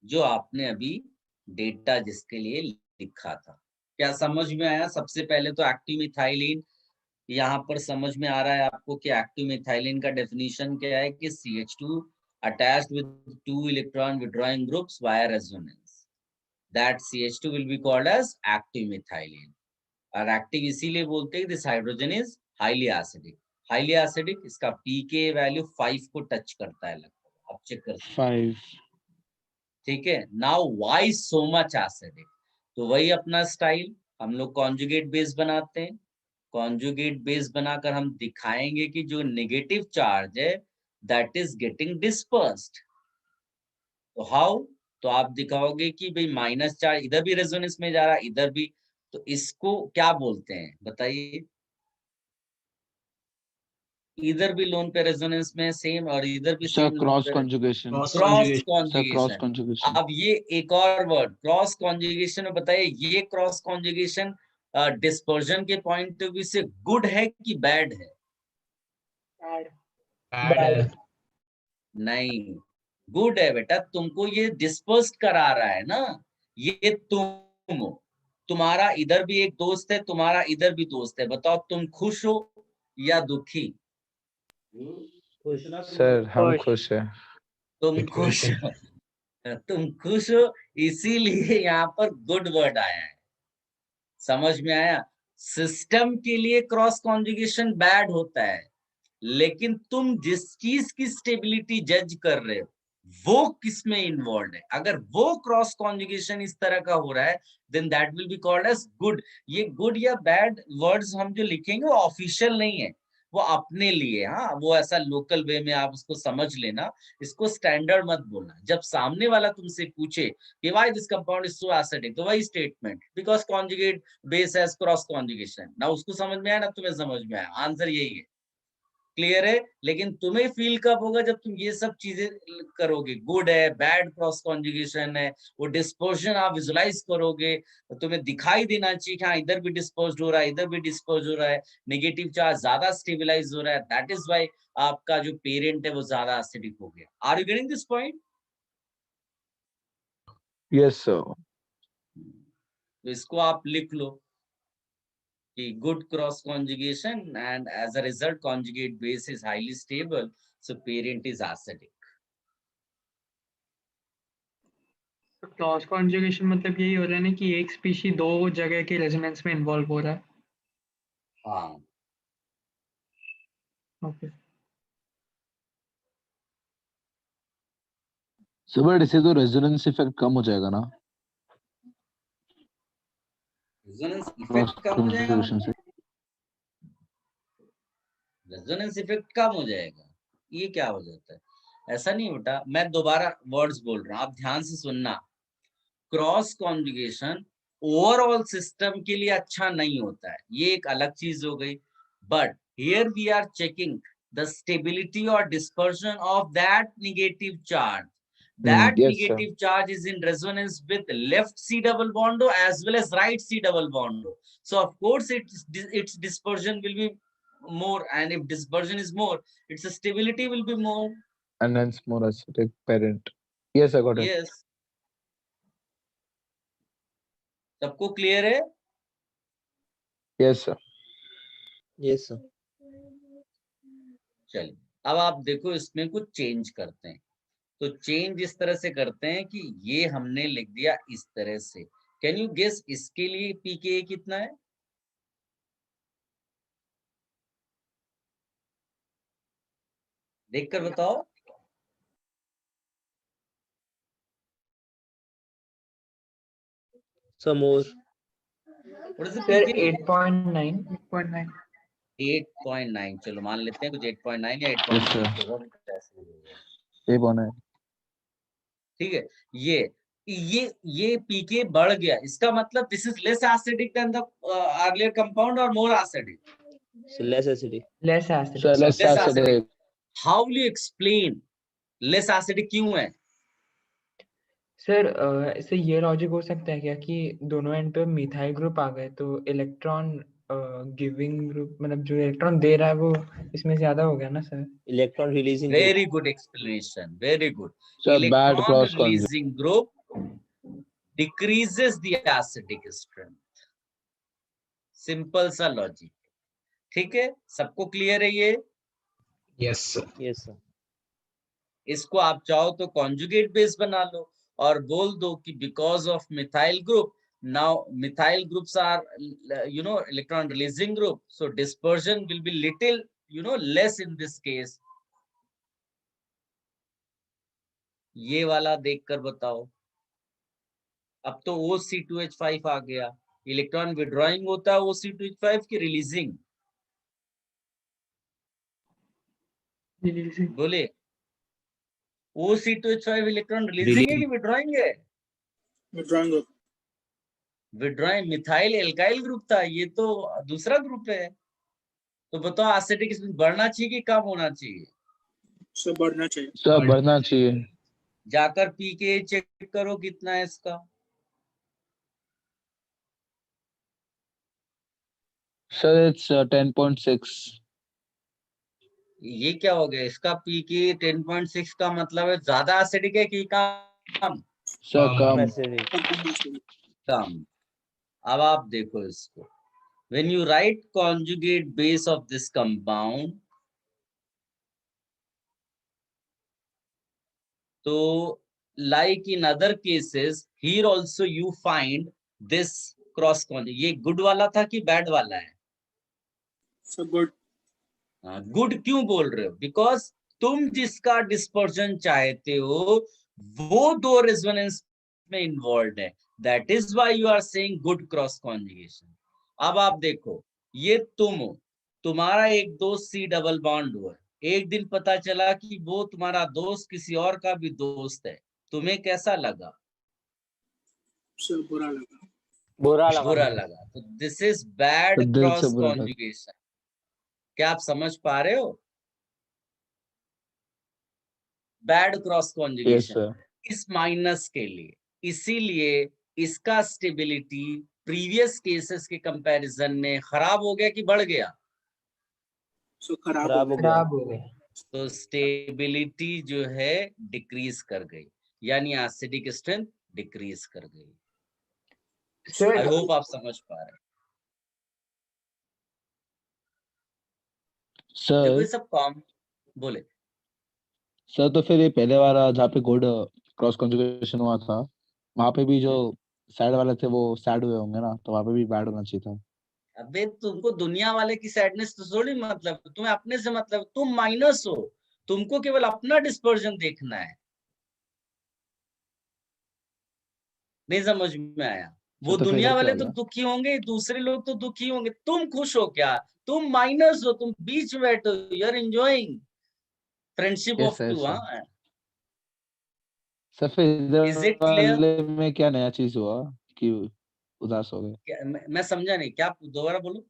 जो आपने अभी डेटा जिसके लिए लिखा था। क्या समझ में आया? सबसे पहले तो एक्टिव मिथाइलिन, यहाँ पर समझ में आ रहा है आपको कि एक्टिव मिथाइलिन का डेफिनेशन क्या है कि CH2 attached with 2 electron withdrawing groups via resonance, that CH2 will be called as active methylene। और एक्टिव इसीलिए बोलते हैं this hydrogen is highly acidic. Highly acidic, इसका pK वैल्यू 5 को टच करता है लगभग, आप चेक कर सकते हैं। 5। ठीक है, now why so much acidic? तो वही अपना स्टाइल, हम लोग कॉन्जुगेट बेस बनाते हैं। कॉन्जुगेट बेस बनाकर हम दिखाएंगे कि जो नेगेटिव चार्ज है दैट इज गेटिंग डिस्पर्स्ड। तो हाउ? तो आप दिखाओगे कि भाई माइनस चार्ज इधर भी रेजोनेंस में जा रहा है, इधर भी, तो इसको क्या बोलते हैं बताइए? इधर भी लोन पे रेजोनेंस में सेम और इधर भी sir same cross conjugation, cross sir cross conjugation. Conjugation. अब ये एक और वर्ड क्रॉस कॉन्जुगेशन में बताइए, ये क्रॉस कॉन्जुगेशन डिस्पर्जन के पॉइंट ऑफ व्यू से गुड है कि बैड है? बैड नहीं, गुड है बेटा। तुमको ये डिस्पर्स करा रहा है ना, ये तुम हो। तुम्हारा इधर भी एक दोस्त है, तुम्हारा इधर भी दोस्त है। बताओ तुम खुश हो या दुखी? सर हम खुश हैं। तुम खुश हो, तुम खुश हो, इसीलिए यहाँ पर गुड वर्ड आया है। समझ में आया? सिस्टम के लिए क्रॉस कॉन्जुगेशन बैड होता है, लेकिन तुम जिस चीज की स्टेबिलिटी जज कर रहे हो वो किस में इन्वॉल्व है, अगर वो क्रॉस कॉन्जुगेशन इस तरह का हो रहा है, then that will be called as good. ये गुड या बैड वर्ड्स हम जो लिखेंगे वो ऑफिशियल नहीं है, वो अपने लिए। हाँ, वो ऐसा लोकल वे में आप उसको समझ लेना, इसको स्टैंडर्ड मत बोलना। जब सामने वाला तुमसे पूछे कि why this compound is so acidic, तो वही statement because conjugate base has cross conjugation. ना उसको समझ में आया ना तुम्हें समझ में आया, आंसर यही है। क्लियर है? लेकिन तुम्हें फील कब होगा? जब तुम ये सब चीजें करोगे, गुड है, बैड क्रॉस कॉन्जुगेशन है, वो डिस्पर्जन आप विजुलाइज करोगे, तो तुम्हें दिखाई देना चाहिए कि हाँ इधर भी डिस्पर्ज हो रहा है, इधर भी डिस्पर्ज हो रहा है, नेगेटिव चार्ज ज्यादा स्टेबलाइज हो रहा है। दैट इज वाई आपका जो पेरेंट है वो ज्यादा एसिडिक हो गया। Are you getting this point? Yes sir. तो इसको आप लिख लो कि good cross conjugation and as a result conjugate base is highly stable, so parent is acidic. तो क्रॉस कॉन्जुगेशन मतलब यही हो रहा है ना कि एक स्पीशी दो जगह के रेजोनेंस में इन्वॉल्व हो रहा है। हाँ, ओके। सर बट इससे तो रेजोनेंस इफेक्ट कम हो जाएगा ना रेजोनेंस क्रॉस इफेक्ट कम हो जाएगा कॉन्जुगेशन से? रेजोनेंस इफेक्ट कम हो जाएगा, ये क्या हो जाता है? ऐसा नहीं बेटा, मैं दोबारा वर्ड्स बोल रहा हूँ, आप ध्यान से सुनना। क्रॉस कॉन्जुगेशन ओवरऑल सिस्टम के लिए अच्छा नहीं होता है, ये एक अलग चीज हो गई। But here we are checking the stability और dispersion of that negative charge. That yes sir. negative charge is in resonance with left C double bond as well as right C double bond. So of course its dispersion will be more, and if dispersion is more, its stability will be more. And hence more acidic parent. Yes I got it. Yes. सबको clear है? Yes sir. Yes sir. चलिए अब आप देखो, इसमें कुछ change करते हैं। तो चेंज इस तरह से करते हैं कि ये हमने लिख दिया इस तरह से। कैन यू गेस इसके लिए पीके कितना है? देखकर बताओ। सम मोर। सर 8.9। 8.9 चलो मान लेते हैं, कुछ 8.9 या 8.9 ठीक है। ये पीके बढ़ गया, इसका मतलब this is less acidic than the earlier compound और more acidic? Less acidic. Less acidic. Less acidic. How will you explain less acidic क्यों है? सर इससे ये लॉजिक हो सकता है क्या कि दोनों एंड पे मिथाइल ग्रुप आ गए तो इलेक्ट्रॉन गिविंग ग्रुप, मतलब जो इलेक्ट्रॉन दे रहा है वो इसमें ज्यादा हो गया ना sir? Electron releasing. Very good explanation, very good. Sir bad electron cross releasing group decreases the acidic strength. Simple सा लॉजिक, ठीक है? सबको क्लियर है ये? Yes sir. Yes sir. इसको आप चाहो तो कॉन्जुगेट बेस बना लो और बोल दो कि because of methyl group, now methyl groups are electron releasing group, so dispersion will be little less in this case. ये वाला देखकर बताओ। अब तो OC2H5 आ गया, इलेक्ट्रॉन विड्रॉइंग होता है OC2H5 की रिलीजिंग? बोले OC2H5 इलेक्ट्रॉन रिलीजिंग है कि विड्रॉइंग है? Withdrawing group. Withdrawing methyl alkyl group था, ये तो दूसरा ग्रुप है। तो बताओ एसिडिक एसिड बढ़ना चाहिए कि कम होना चाहिए? सर बढ़ना चाहिए। सर बढ़ना चाहिए। जाकर पी के चेक करो कितना है इसका। Sir it's 10.6। ये क्या हो गया? इसका पी के 10.6 का मतलब है ज्यादा एसिडिक है कि कम? सर कम। एसिडिक। कम। अब आप देखो इसको, when you write conjugate base of this compound, so like in other cases here also you find this cross conjugate। ये गुड वाला था कि बैड वाला है? Sir good. गुड क्यों बोल रहे हो? बिकॉज तुम जिसका डिस्पर्जन चाहते हो वो दो रेजोनेंस में इन्वॉल्व है, that is why you are saying good cross conjugation. अब आप देखो, ये तुम हो, तुम्हारा एक दोस्त सी डबल बॉन्ड हुआ, एक दिन पता चला कि वो तुम्हारा दोस्त किसी और का भी दोस्त है, तुम्हें कैसा लगा? सर बुरा लगा। बुरा लगा। तो दिस इज बैड तो दिल से क्रॉस बुरा लगा। कॉन्जुगेशन। क्या आप समझ पा रहे हो? Bad cross yes conjugation sir. इस माइनस के लिए। इसीलिए इसका स्टेबिलिटी प्रीवियस केसेस के कंपैरिजन में खराब हो गया कि बढ़ गया? सो खराब खराब हो गए। तो स्टेबिलिटी जो है डिक्रीज कर गई, यानी एसिडिक स्ट्रेंथ डिक्रीज कर गई। सर आई होप आप समझ पा रहे हैं। देखो ये सर सब कॉम बोले। सर तो फिर ये पहले वाला जहाँ पे गुड क्रॉस कॉन्जुगेशन हुआ था वहाँ पे भी जो सैड वाले थे वो सैड हुए होंगे ना, तो वहाँ पे भी बैड होना चाहिए था। अबे तुमको दुनिया वाले की सैडनेस तो थोड़ी मतलब, तुम्हें अपने से मतलब, तुम माइनस हो, तुमको केवल अपना डिस्पर्जन देखना है। नहीं समझ में आया? वो सर तो फिर दुनिया इधर क्या वाले हो तो गया? दुखी होंगे, दूसरे लोग तो दुखी होंगे, तुम खुश हो क्या? तुम माइनस हो, तुम बीच में बैठे हो, you are enjoying friendship yes of sir too. Sir. हाँ, सर फिर इधर इज इट क्लियर? वाले में क्या नया चीज हुआ कि उदास हो गए? मैं समझा नहीं, क्या दोबारा बोलो।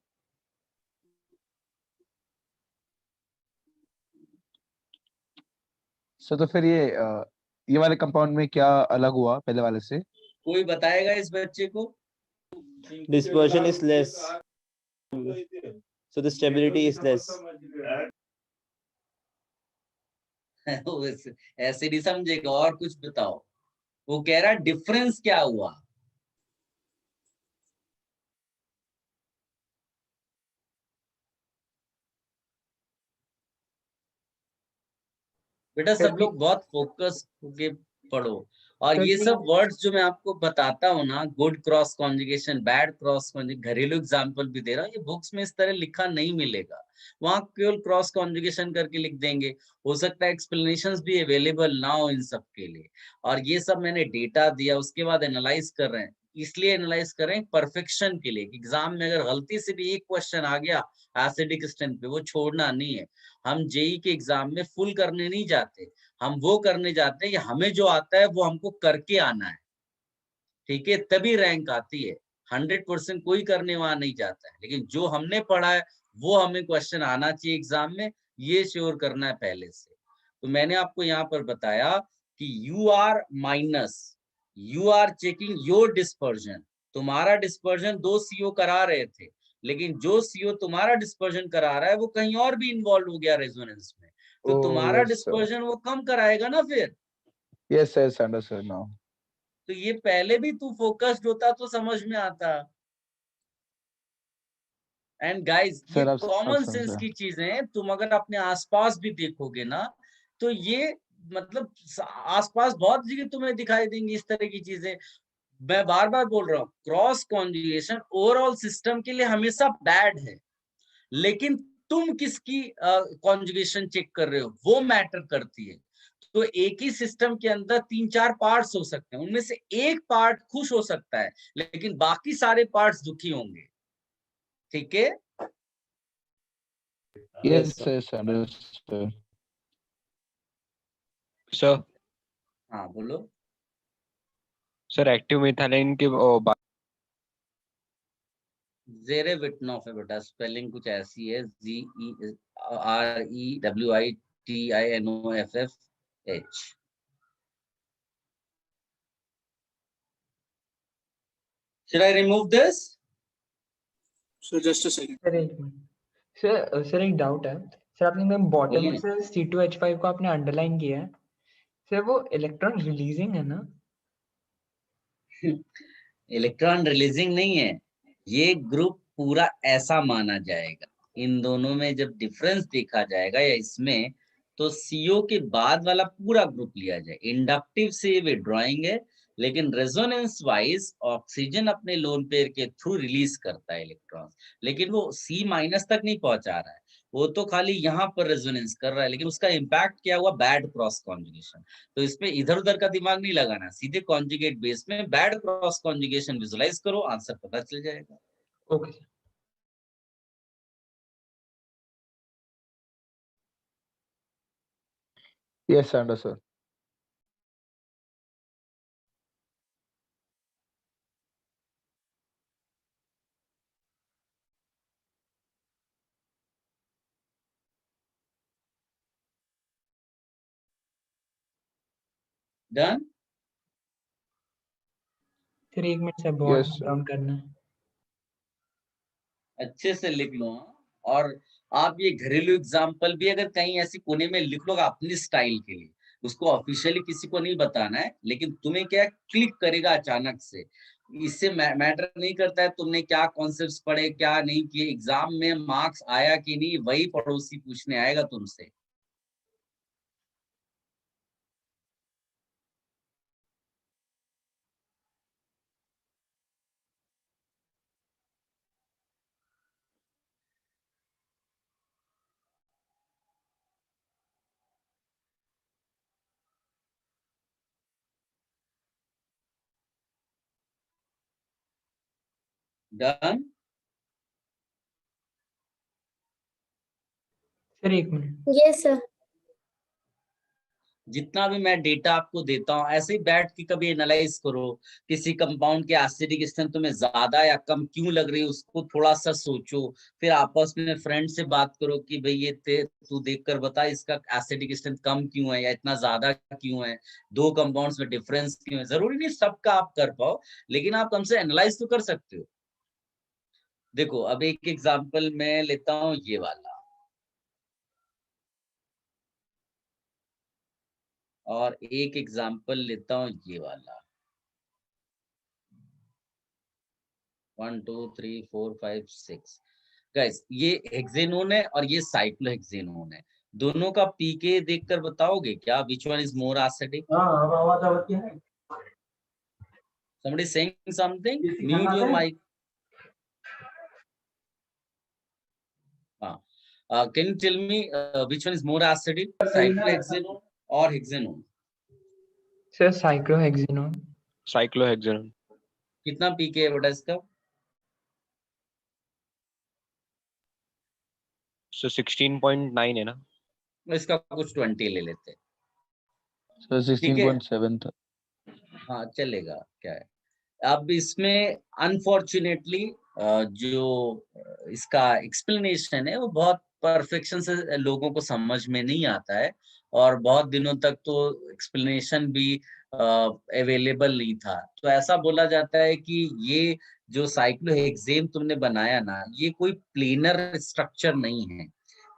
सर तो फिर ये वाले कंपाउंड में क्या अलग हुआ पहले वाले से? कोई बताएगा इस बच्चे को? Dispersion is less, so the stability is less. ऐसे नहीं समझेगा, और कुछ बताओ। वो कह रहा डिफरेंस क्या हुआ? बेटा सब लोग बहुत फोकस होके पढ़ो। और ये सब वर्ड्स जो मैं आपको बताता हूँ ना, good cross conjugation, bad cross conjugation, घरेलू एग्जांपल भी दे रहा हूँ, ये बुक्स में इस तरह लिखा नहीं मिलेगा। वहां केवल क्रॉस कॉन्जुगेशन करके लिख देंगे। हो सकता है एक्सप्लेनेशंस भी अवेलेबल ना हो इन सब के लिए। और ये सब मैंने डेटा दिया, उसके बाद एनालाइज कर रहे हैं। इसलिए एनालाइज कर रहे हैं परफेक्शन के लिए। एग्जाम में अगर गलती से भी एक क्वेश्चन आ गया एसिडिक स्ट्रेंथ पे, वो छोड़ना नहीं है। हम जेई के एग्जाम में फुल करने नहीं जाते, हम वो करने जाते हैं कि हमें जो आता है वो हमको करके आना है। ठीक है, तभी रैंक आती है। 100% कोई करने वहां नहीं जाता है, लेकिन जो हमने पढ़ा है वो हमें क्वेश्चन आना चाहिए एग्जाम में, ये श्योर करना है पहले से। तो मैंने आपको यहाँ पर बताया कि you are minus, you are checking your dispersion. तुम्हारा डिस्पर्जन 2 CO करा रहे थे, लेकिन जो CO तुम्हारा डिस्पर्जन करा रहा है वो कहीं और भी इन्वॉल्व हो गया रेजोनेंस में, तो तुम्हारा यस सर। डिस्पर्जन वो कम कराएगा ना फिर। Yes yes understood now. तो ये पहले भी तू फोकस्ड होता तो समझ में आता। एंड गाइस ये सर अब कॉमन सेंस समझा। की चीजें हैं, तुम अगर अपने आसपास भी देखोगे ना तो ये मतलब आसपास बहुत जगह तुम्हें दिखाई देंगी इस तरह की चीजें। मैं बार बार बोल रहा हूँ, क्रॉस कॉन्जुगेशन ओवरऑल सिस्टम के लिए हमेशा बैड है, लेकिन तुम किसकी कॉन्जुगेशन चेक कर रहे हो वो मैटर करती है। तो एक ही सिस्टम के अंदर 3-4 पार्ट्स हो सकते हैं, उनमें से एक पार्ट खुश हो सकता है, लेकिन बाकी सारे पार्ट्स दुखी होंगे। ठीक है? Yes yes understood. सर हाँ बोलो। सर एक्टिव मिथाइलिन के जेरेविटनॉफ है बेटा, स्पेलिंग कुछ ऐसी है, ZEREWITINOFF. Should I remove this? So just a second. Sir एक मिनट सर एक डाउट है सर, आपने बॉटम बोलिए। से C2H5 को आपने अंडरलाइन किया है सर, वो इलेक्ट्रॉन रिलीजिंग है ना? इलेक्ट्रॉन रिलीजिंग नहीं है, ये ग्रुप पूरा ऐसा माना जाएगा। इन दोनों में जब डिफरेंस देखा जाएगा या इसमें, तो CO के बाद वाला पूरा ग्रुप लिया जाए। इंडक्टिव से विड्रॉइंग है, लेकिन रेजोनेंस वाइज ऑक्सीजन अपने लोन पेयर के थ्रू रिलीज करता है इलेक्ट्रॉन, लेकिन वो C- तक नहीं पहुंचा रहा है, वो तो खाली यहाँ पर रेजोनेंस कर रहा है, लेकिन उसका इम्पैक्ट क्या हुआ, बैड क्रॉस कॉन्जुगेशन। तो इसमें इधर उधर का दिमाग नहीं लगाना, सीधे कॉन्जुगेट बेस में बैड क्रॉस कॉन्जुगेशन विजुलाइज करो, आंसर पता चल जाएगा। Okay sir. Yes, Sandra, sir. Done. फिर एक मिनट सर, बहुत Yes, sir. काउंट करना है। अच्छे से लिख लो, और आप ये घरेलू एग्जाम्पल भी अगर कहीं ऐसी कोने में लिख लो अपनी स्टाइल के लिए, उसको ऑफिशियली किसी को नहीं बताना है, लेकिन तुम्हें क्या क्लिक करेगा अचानक से। इससे मैटर नहीं करता है तुमने क्या कॉन्सेप्ट्स पढ़े क्या नहीं किए, एग्जाम में मार्क्स आया कि नहीं वही पड़ोसी पूछने आएगा तुमसे। डन। सर एक मिनट। Yes, sir. जितना भी मैं डेटा आपको देता हूँ ऐसे ही बैठ के कभी एनालाइज करो, किसी कंपाउंड के एसिडिक स्ट्रेंथ तुम्हें ज्यादा या कम क्यों लग रही है उसको थोड़ा सा सोचो, फिर आपस में फ्रेंड से बात करो कि भाई ये तू देख कर बता इसका एसिडिक स्ट्रेंथ कम क्यों है या इतना ज्यादा क्यों है, दो कंपाउंड्स में डिफरेंस क्यों है। जरूरी नहीं सबका आप कर पाओ, लेकिन आप हमसे एनालाइज तो कर सकते हो। देखो अब एक एग्जाम्पल मैं लेता हूँ ये वाला, और एक एग्जाम्पल लेता हूँ ये वाला। 1 2 3 4 5 6 गाइस, ये हेक्सेनोन है और ये साइक्लोहेक्सेनोन है। दोनों का पीके देखकर बताओगे क्या which one is more acidic? somebody saying something, mute your mic. Can you tell me which one is more acidic, cyclohexanone or hexanone? Sir cyclohexanone. Cyclohexanone. कितना पीके है बेटा इसका? सो 16.9 है ना? इसका कुछ 20 ले लेते हैं। Sir, 16.7 था। हाँ चलेगा, क्या है। अब इसमें अनफॉर्चुनेटली जो इसका एक्सप्लेनेशन है वो बहुत परफेक्शन से लोगों को समझ में नहीं आता है, और बहुत दिनों तक तो एक्सप्लेनेशन भी अवेलेबल नहीं था। तो ऐसा बोला जाता है कि ये जो साइक्लोहेक्सेन तुमने बनाया ना, ये कोई प्लेनर स्ट्रक्चर नहीं है।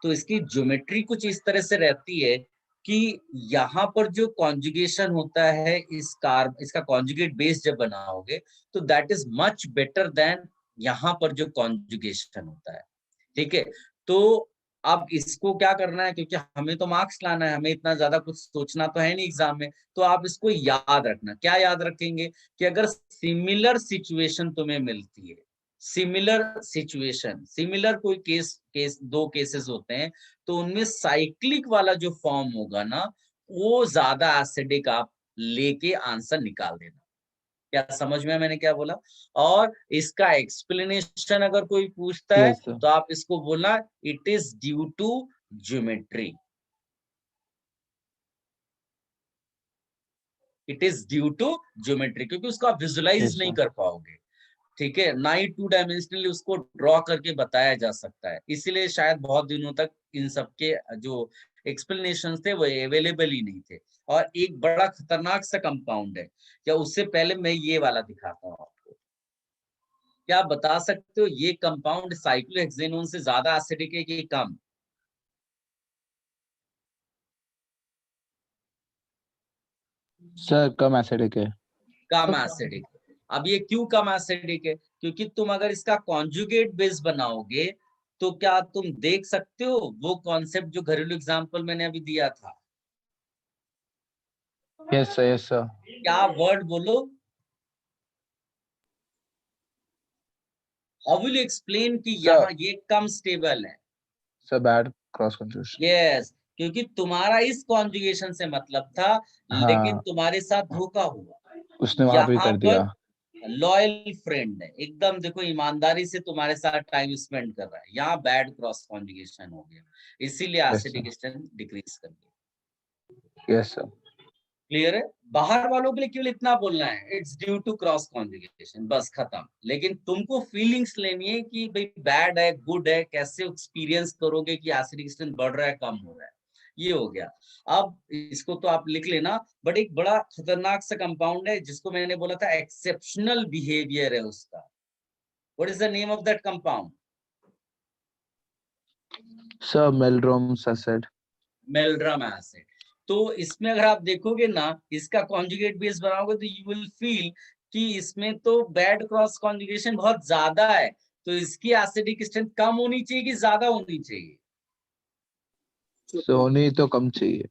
तो इसकी ज्योमेट्री कुछ इस तरह से रहती है कि यहाँ पर जो कॉन्जुगेशन होता है इसका कॉन्जुगेट बेस जब बनाओगे तो that is much better than यहाँ पर जो कॉन्जुगेशन होता है। ठीक है, तो अब इसको क्या करना है, क्योंकि हमें तो मार्क्स लाना है, हमें इतना ज्यादा कुछ सोचना तो है नहीं एग्जाम में, तो आप इसको याद रखना। क्या याद रखेंगे कि अगर सिमिलर सिचुएशन तुम्हें मिलती है, सिमिलर कोई केस दो केसेस होते हैं, तो उनमें साइक्लिक वाला जो फॉर्म होगा ना वो ज्यादा एसिडिक आप लेके आंसर निकाल देना। क्या समझ में मैंने क्या बोला? और इसका एक्सप्लेनेशन अगर कोई पूछता है Yes, sir. तो आप इसको बोलना it is due to geometry, it is due to geometry, क्योंकि उसको आप विजुलाइज Yes, नहीं sir. कर पाओगे। ठीक है, ना ही 2 डायमेंशनली उसको ड्रॉ करके बताया जा सकता है, इसीलिए शायद बहुत दिनों तक इन सबके जो एक्सप्लेनेशन थे वो अवेलेबल ही नहीं थे। और एक बड़ा खतरनाक सा कंपाउंड है, या उससे पहले मैं ये वाला दिखाता हूँ आपको। क्या आप बता सकते हो ये कंपाउंड साइक्लोहेक्सेनोन से ज्यादा एसिडिक है कि कम? सर कम एसिडिक है। कम एसिडिक। अब ये क्यों कम एसिडिक है? क्योंकि तुम अगर इसका कॉन्जुगेट बेस बनाओगे तो क्या तुम देख सकते हो वो कॉन्सेप्ट जो घरेलू एग्जांपल मैंने अभी दिया था? Yes sir, yes sir. क्या वर्ड बोलो? हाउ विल यू एक्सप्लेन कि यहाँ ये कम स्टेबल है? Sir bad cross conjugation. Yes, क्योंकि तुम्हारा इस कॉन्जुगेशन से मतलब था, लेकिन हाँ, तुम्हारे साथ धोखा हुआ। उसने वहां पे यहाँ कर दिया। पर लॉयल फ्रेंड है, एकदम देखो ईमानदारी से तुम्हारे साथ टाइम स्पेंड कर रहा है, यहाँ बैड क्रॉस कॉन्जुगेशन हो गया, इसीलिए Yes, एसिडिक स्ट्रेंथ डिक्रीज कर गया। Yes sir. क्लियर है? बाहर वालों के लिए केवल इतना बोलना है, it's due to cross conjugation, बस खत्म। लेकिन तुमको फीलिंग्स लेनी है कि भाई बैड है गुड है, कैसे एक्सपीरियंस करोगे कि एसिडिक स्ट्रेंथ बढ़ रहा है कम हो रहा है, ये हो गया। अब इसको तो आप लिख लेना, बट एक बड़ा खतरनाक सा कंपाउंड है जिसको मैंने बोला था एक्सेप्शनल बिहेवियर है उसका। What is the name of that compound? Sir Meldrum's acid. Meldrum acid. तो इसमें अगर आप देखोगे ना, इसका कॉन्जुगेट बेस बनाओगे तो यू विल फील कि इसमें तो बैड क्रॉस कॉन्जुगेशन बहुत ज्यादा है, तो इसकी एसिडिक स्ट्रेंथ कम होनी चाहिए कि ज्यादा होनी चाहिए? सो होनी तो कम चाहिए।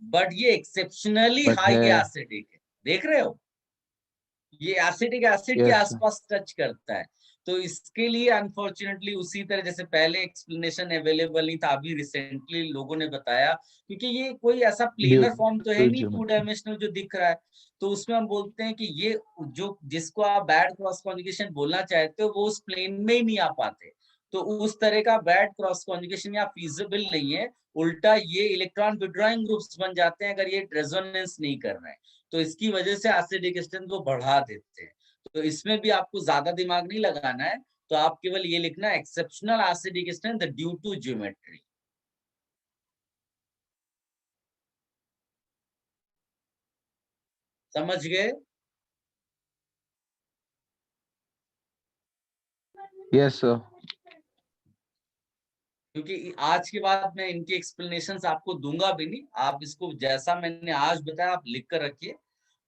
बट ये एक्सेप्शनली बट हाई है। एसिडिक है, देख रहे हो? ये एसिडिक एसिड के यस आसपास टच करता है। तो इसके लिए अनफॉर्चुनेटली उसी तरह जैसे पहले एक्सप्लेनेशन अवेलेबल नहीं था, अभी रिसेंटली लोगों ने बताया, क्योंकि ये कोई ऐसा प्लेनर फॉर्म तो है नहीं 2 डायमेंशनल जो दिख रहा है, तो उसमें हम बोलते हैं कि ये जो जिसको आप बैड क्रॉस कॉन्जुगेशन बोलना चाहते हो वो उस प्लेन में ही नहीं आ पाते, तो उस तरह का बैड क्रॉस कॉन्जुगेशन यहाँ फीजिबल नहीं है। उल्टा ये इलेक्ट्रॉन विड्रॉइंग ग्रुप्स बन जाते हैं अगर ये रेजोनेंस नहीं कर रहे हैं, तो इसकी वजह से एसिडिक स्ट्रेंथ को बढ़ा देते हैं। तो इसमें भी आपको ज्यादा दिमाग नहीं लगाना है, तो आप केवल ये लिखना exceptional acidic strength due to geometry. समझ गए? Yes sir. क्योंकि आज के बाद मैं इनके एक्सप्लेनेशंस आपको दूंगा भी नहीं, आप इसको जैसा मैंने आज बताया आप लिख कर रखिए,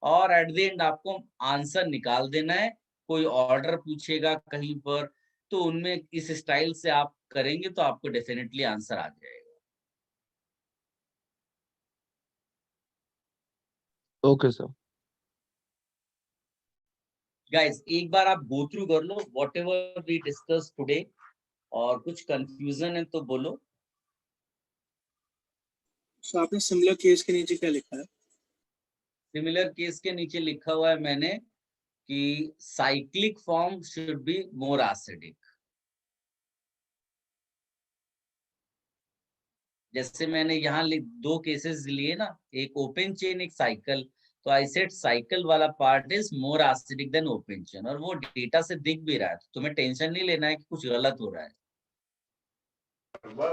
और एट द एंड आपको आंसर निकाल देना है। कोई ऑर्डर पूछेगा कहीं पर तो उनमें इस स्टाइल से आप करेंगे तो आपको डेफिनेटली आंसर आ जाएगा। Okay sir. गाइस एक बार आप गो थ्रू कर लो whatever we discuss today, और कुछ कंफ्यूजन है तो बोलो। तो आपने सिमिलर केस के नीचे क्या लिखा है? सिमिलर केस के नीचे लिखा हुआ है मैंने कि cyclic form should be more acidic. जैसे मैंने यहाँ 2 केसेस लिए ना, एक ओपन चेन एक साइकिल, तो आई सेड साइकिल वाला part is more acidic then open chain, और वो डेटा से दिख भी रहा है, तो तुम्हें टेंशन नहीं लेना है कि कुछ गलत हो रहा है।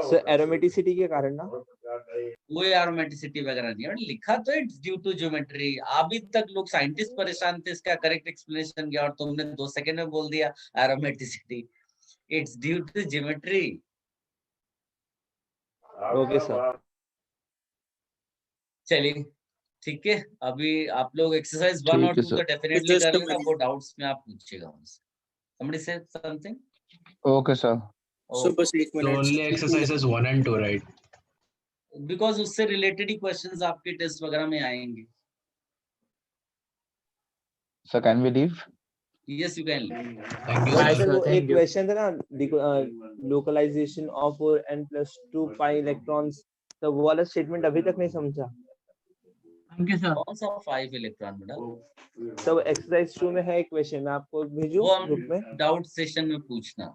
सर एरोमेटिसिटी के कारण ना? कोई एरोमेटिसिटी वगैरह नहीं है, लिखा तो इट्स ड्यू टू ज्योमेट्री। अभी तक लोग साइंटिस्ट परेशान थे इसका करेक्ट एक्सप्लेनेशन किया, और तुमने 2 सेकंड में बोल दिया aromaticity. It's due to geometry. Okay sir. चलिए ठीक है, अभी आप लोग एक्सरसाइज 1 और 2 तो डेफिनेटली कर लेना, वो डाउट्स में आप पूछिएगा मुझसे। Somebody said something? Okay sir. So बस 1 So minute. only exercises 1 and 2, right? Because उससे रिलेटेड ही क्वेश्चंस आपके टेस्ट वगैरह में आएंगे। Sir can we leave? Yes you can. Thank you, sir sir. वो एक क्वेश्चन था ना, localisation of n+2 pi electrons, तो वो वाला स्टेटमेंट अभी तक नहीं समझा। कौन सा 5 इलेक्ट्रॉन बेटा? तो एक्सरसाइज 2 में है एक क्वेश्चन, मैं आपको भेजूं वो हम ग्रुप में? डाउट सेशन में पूछना।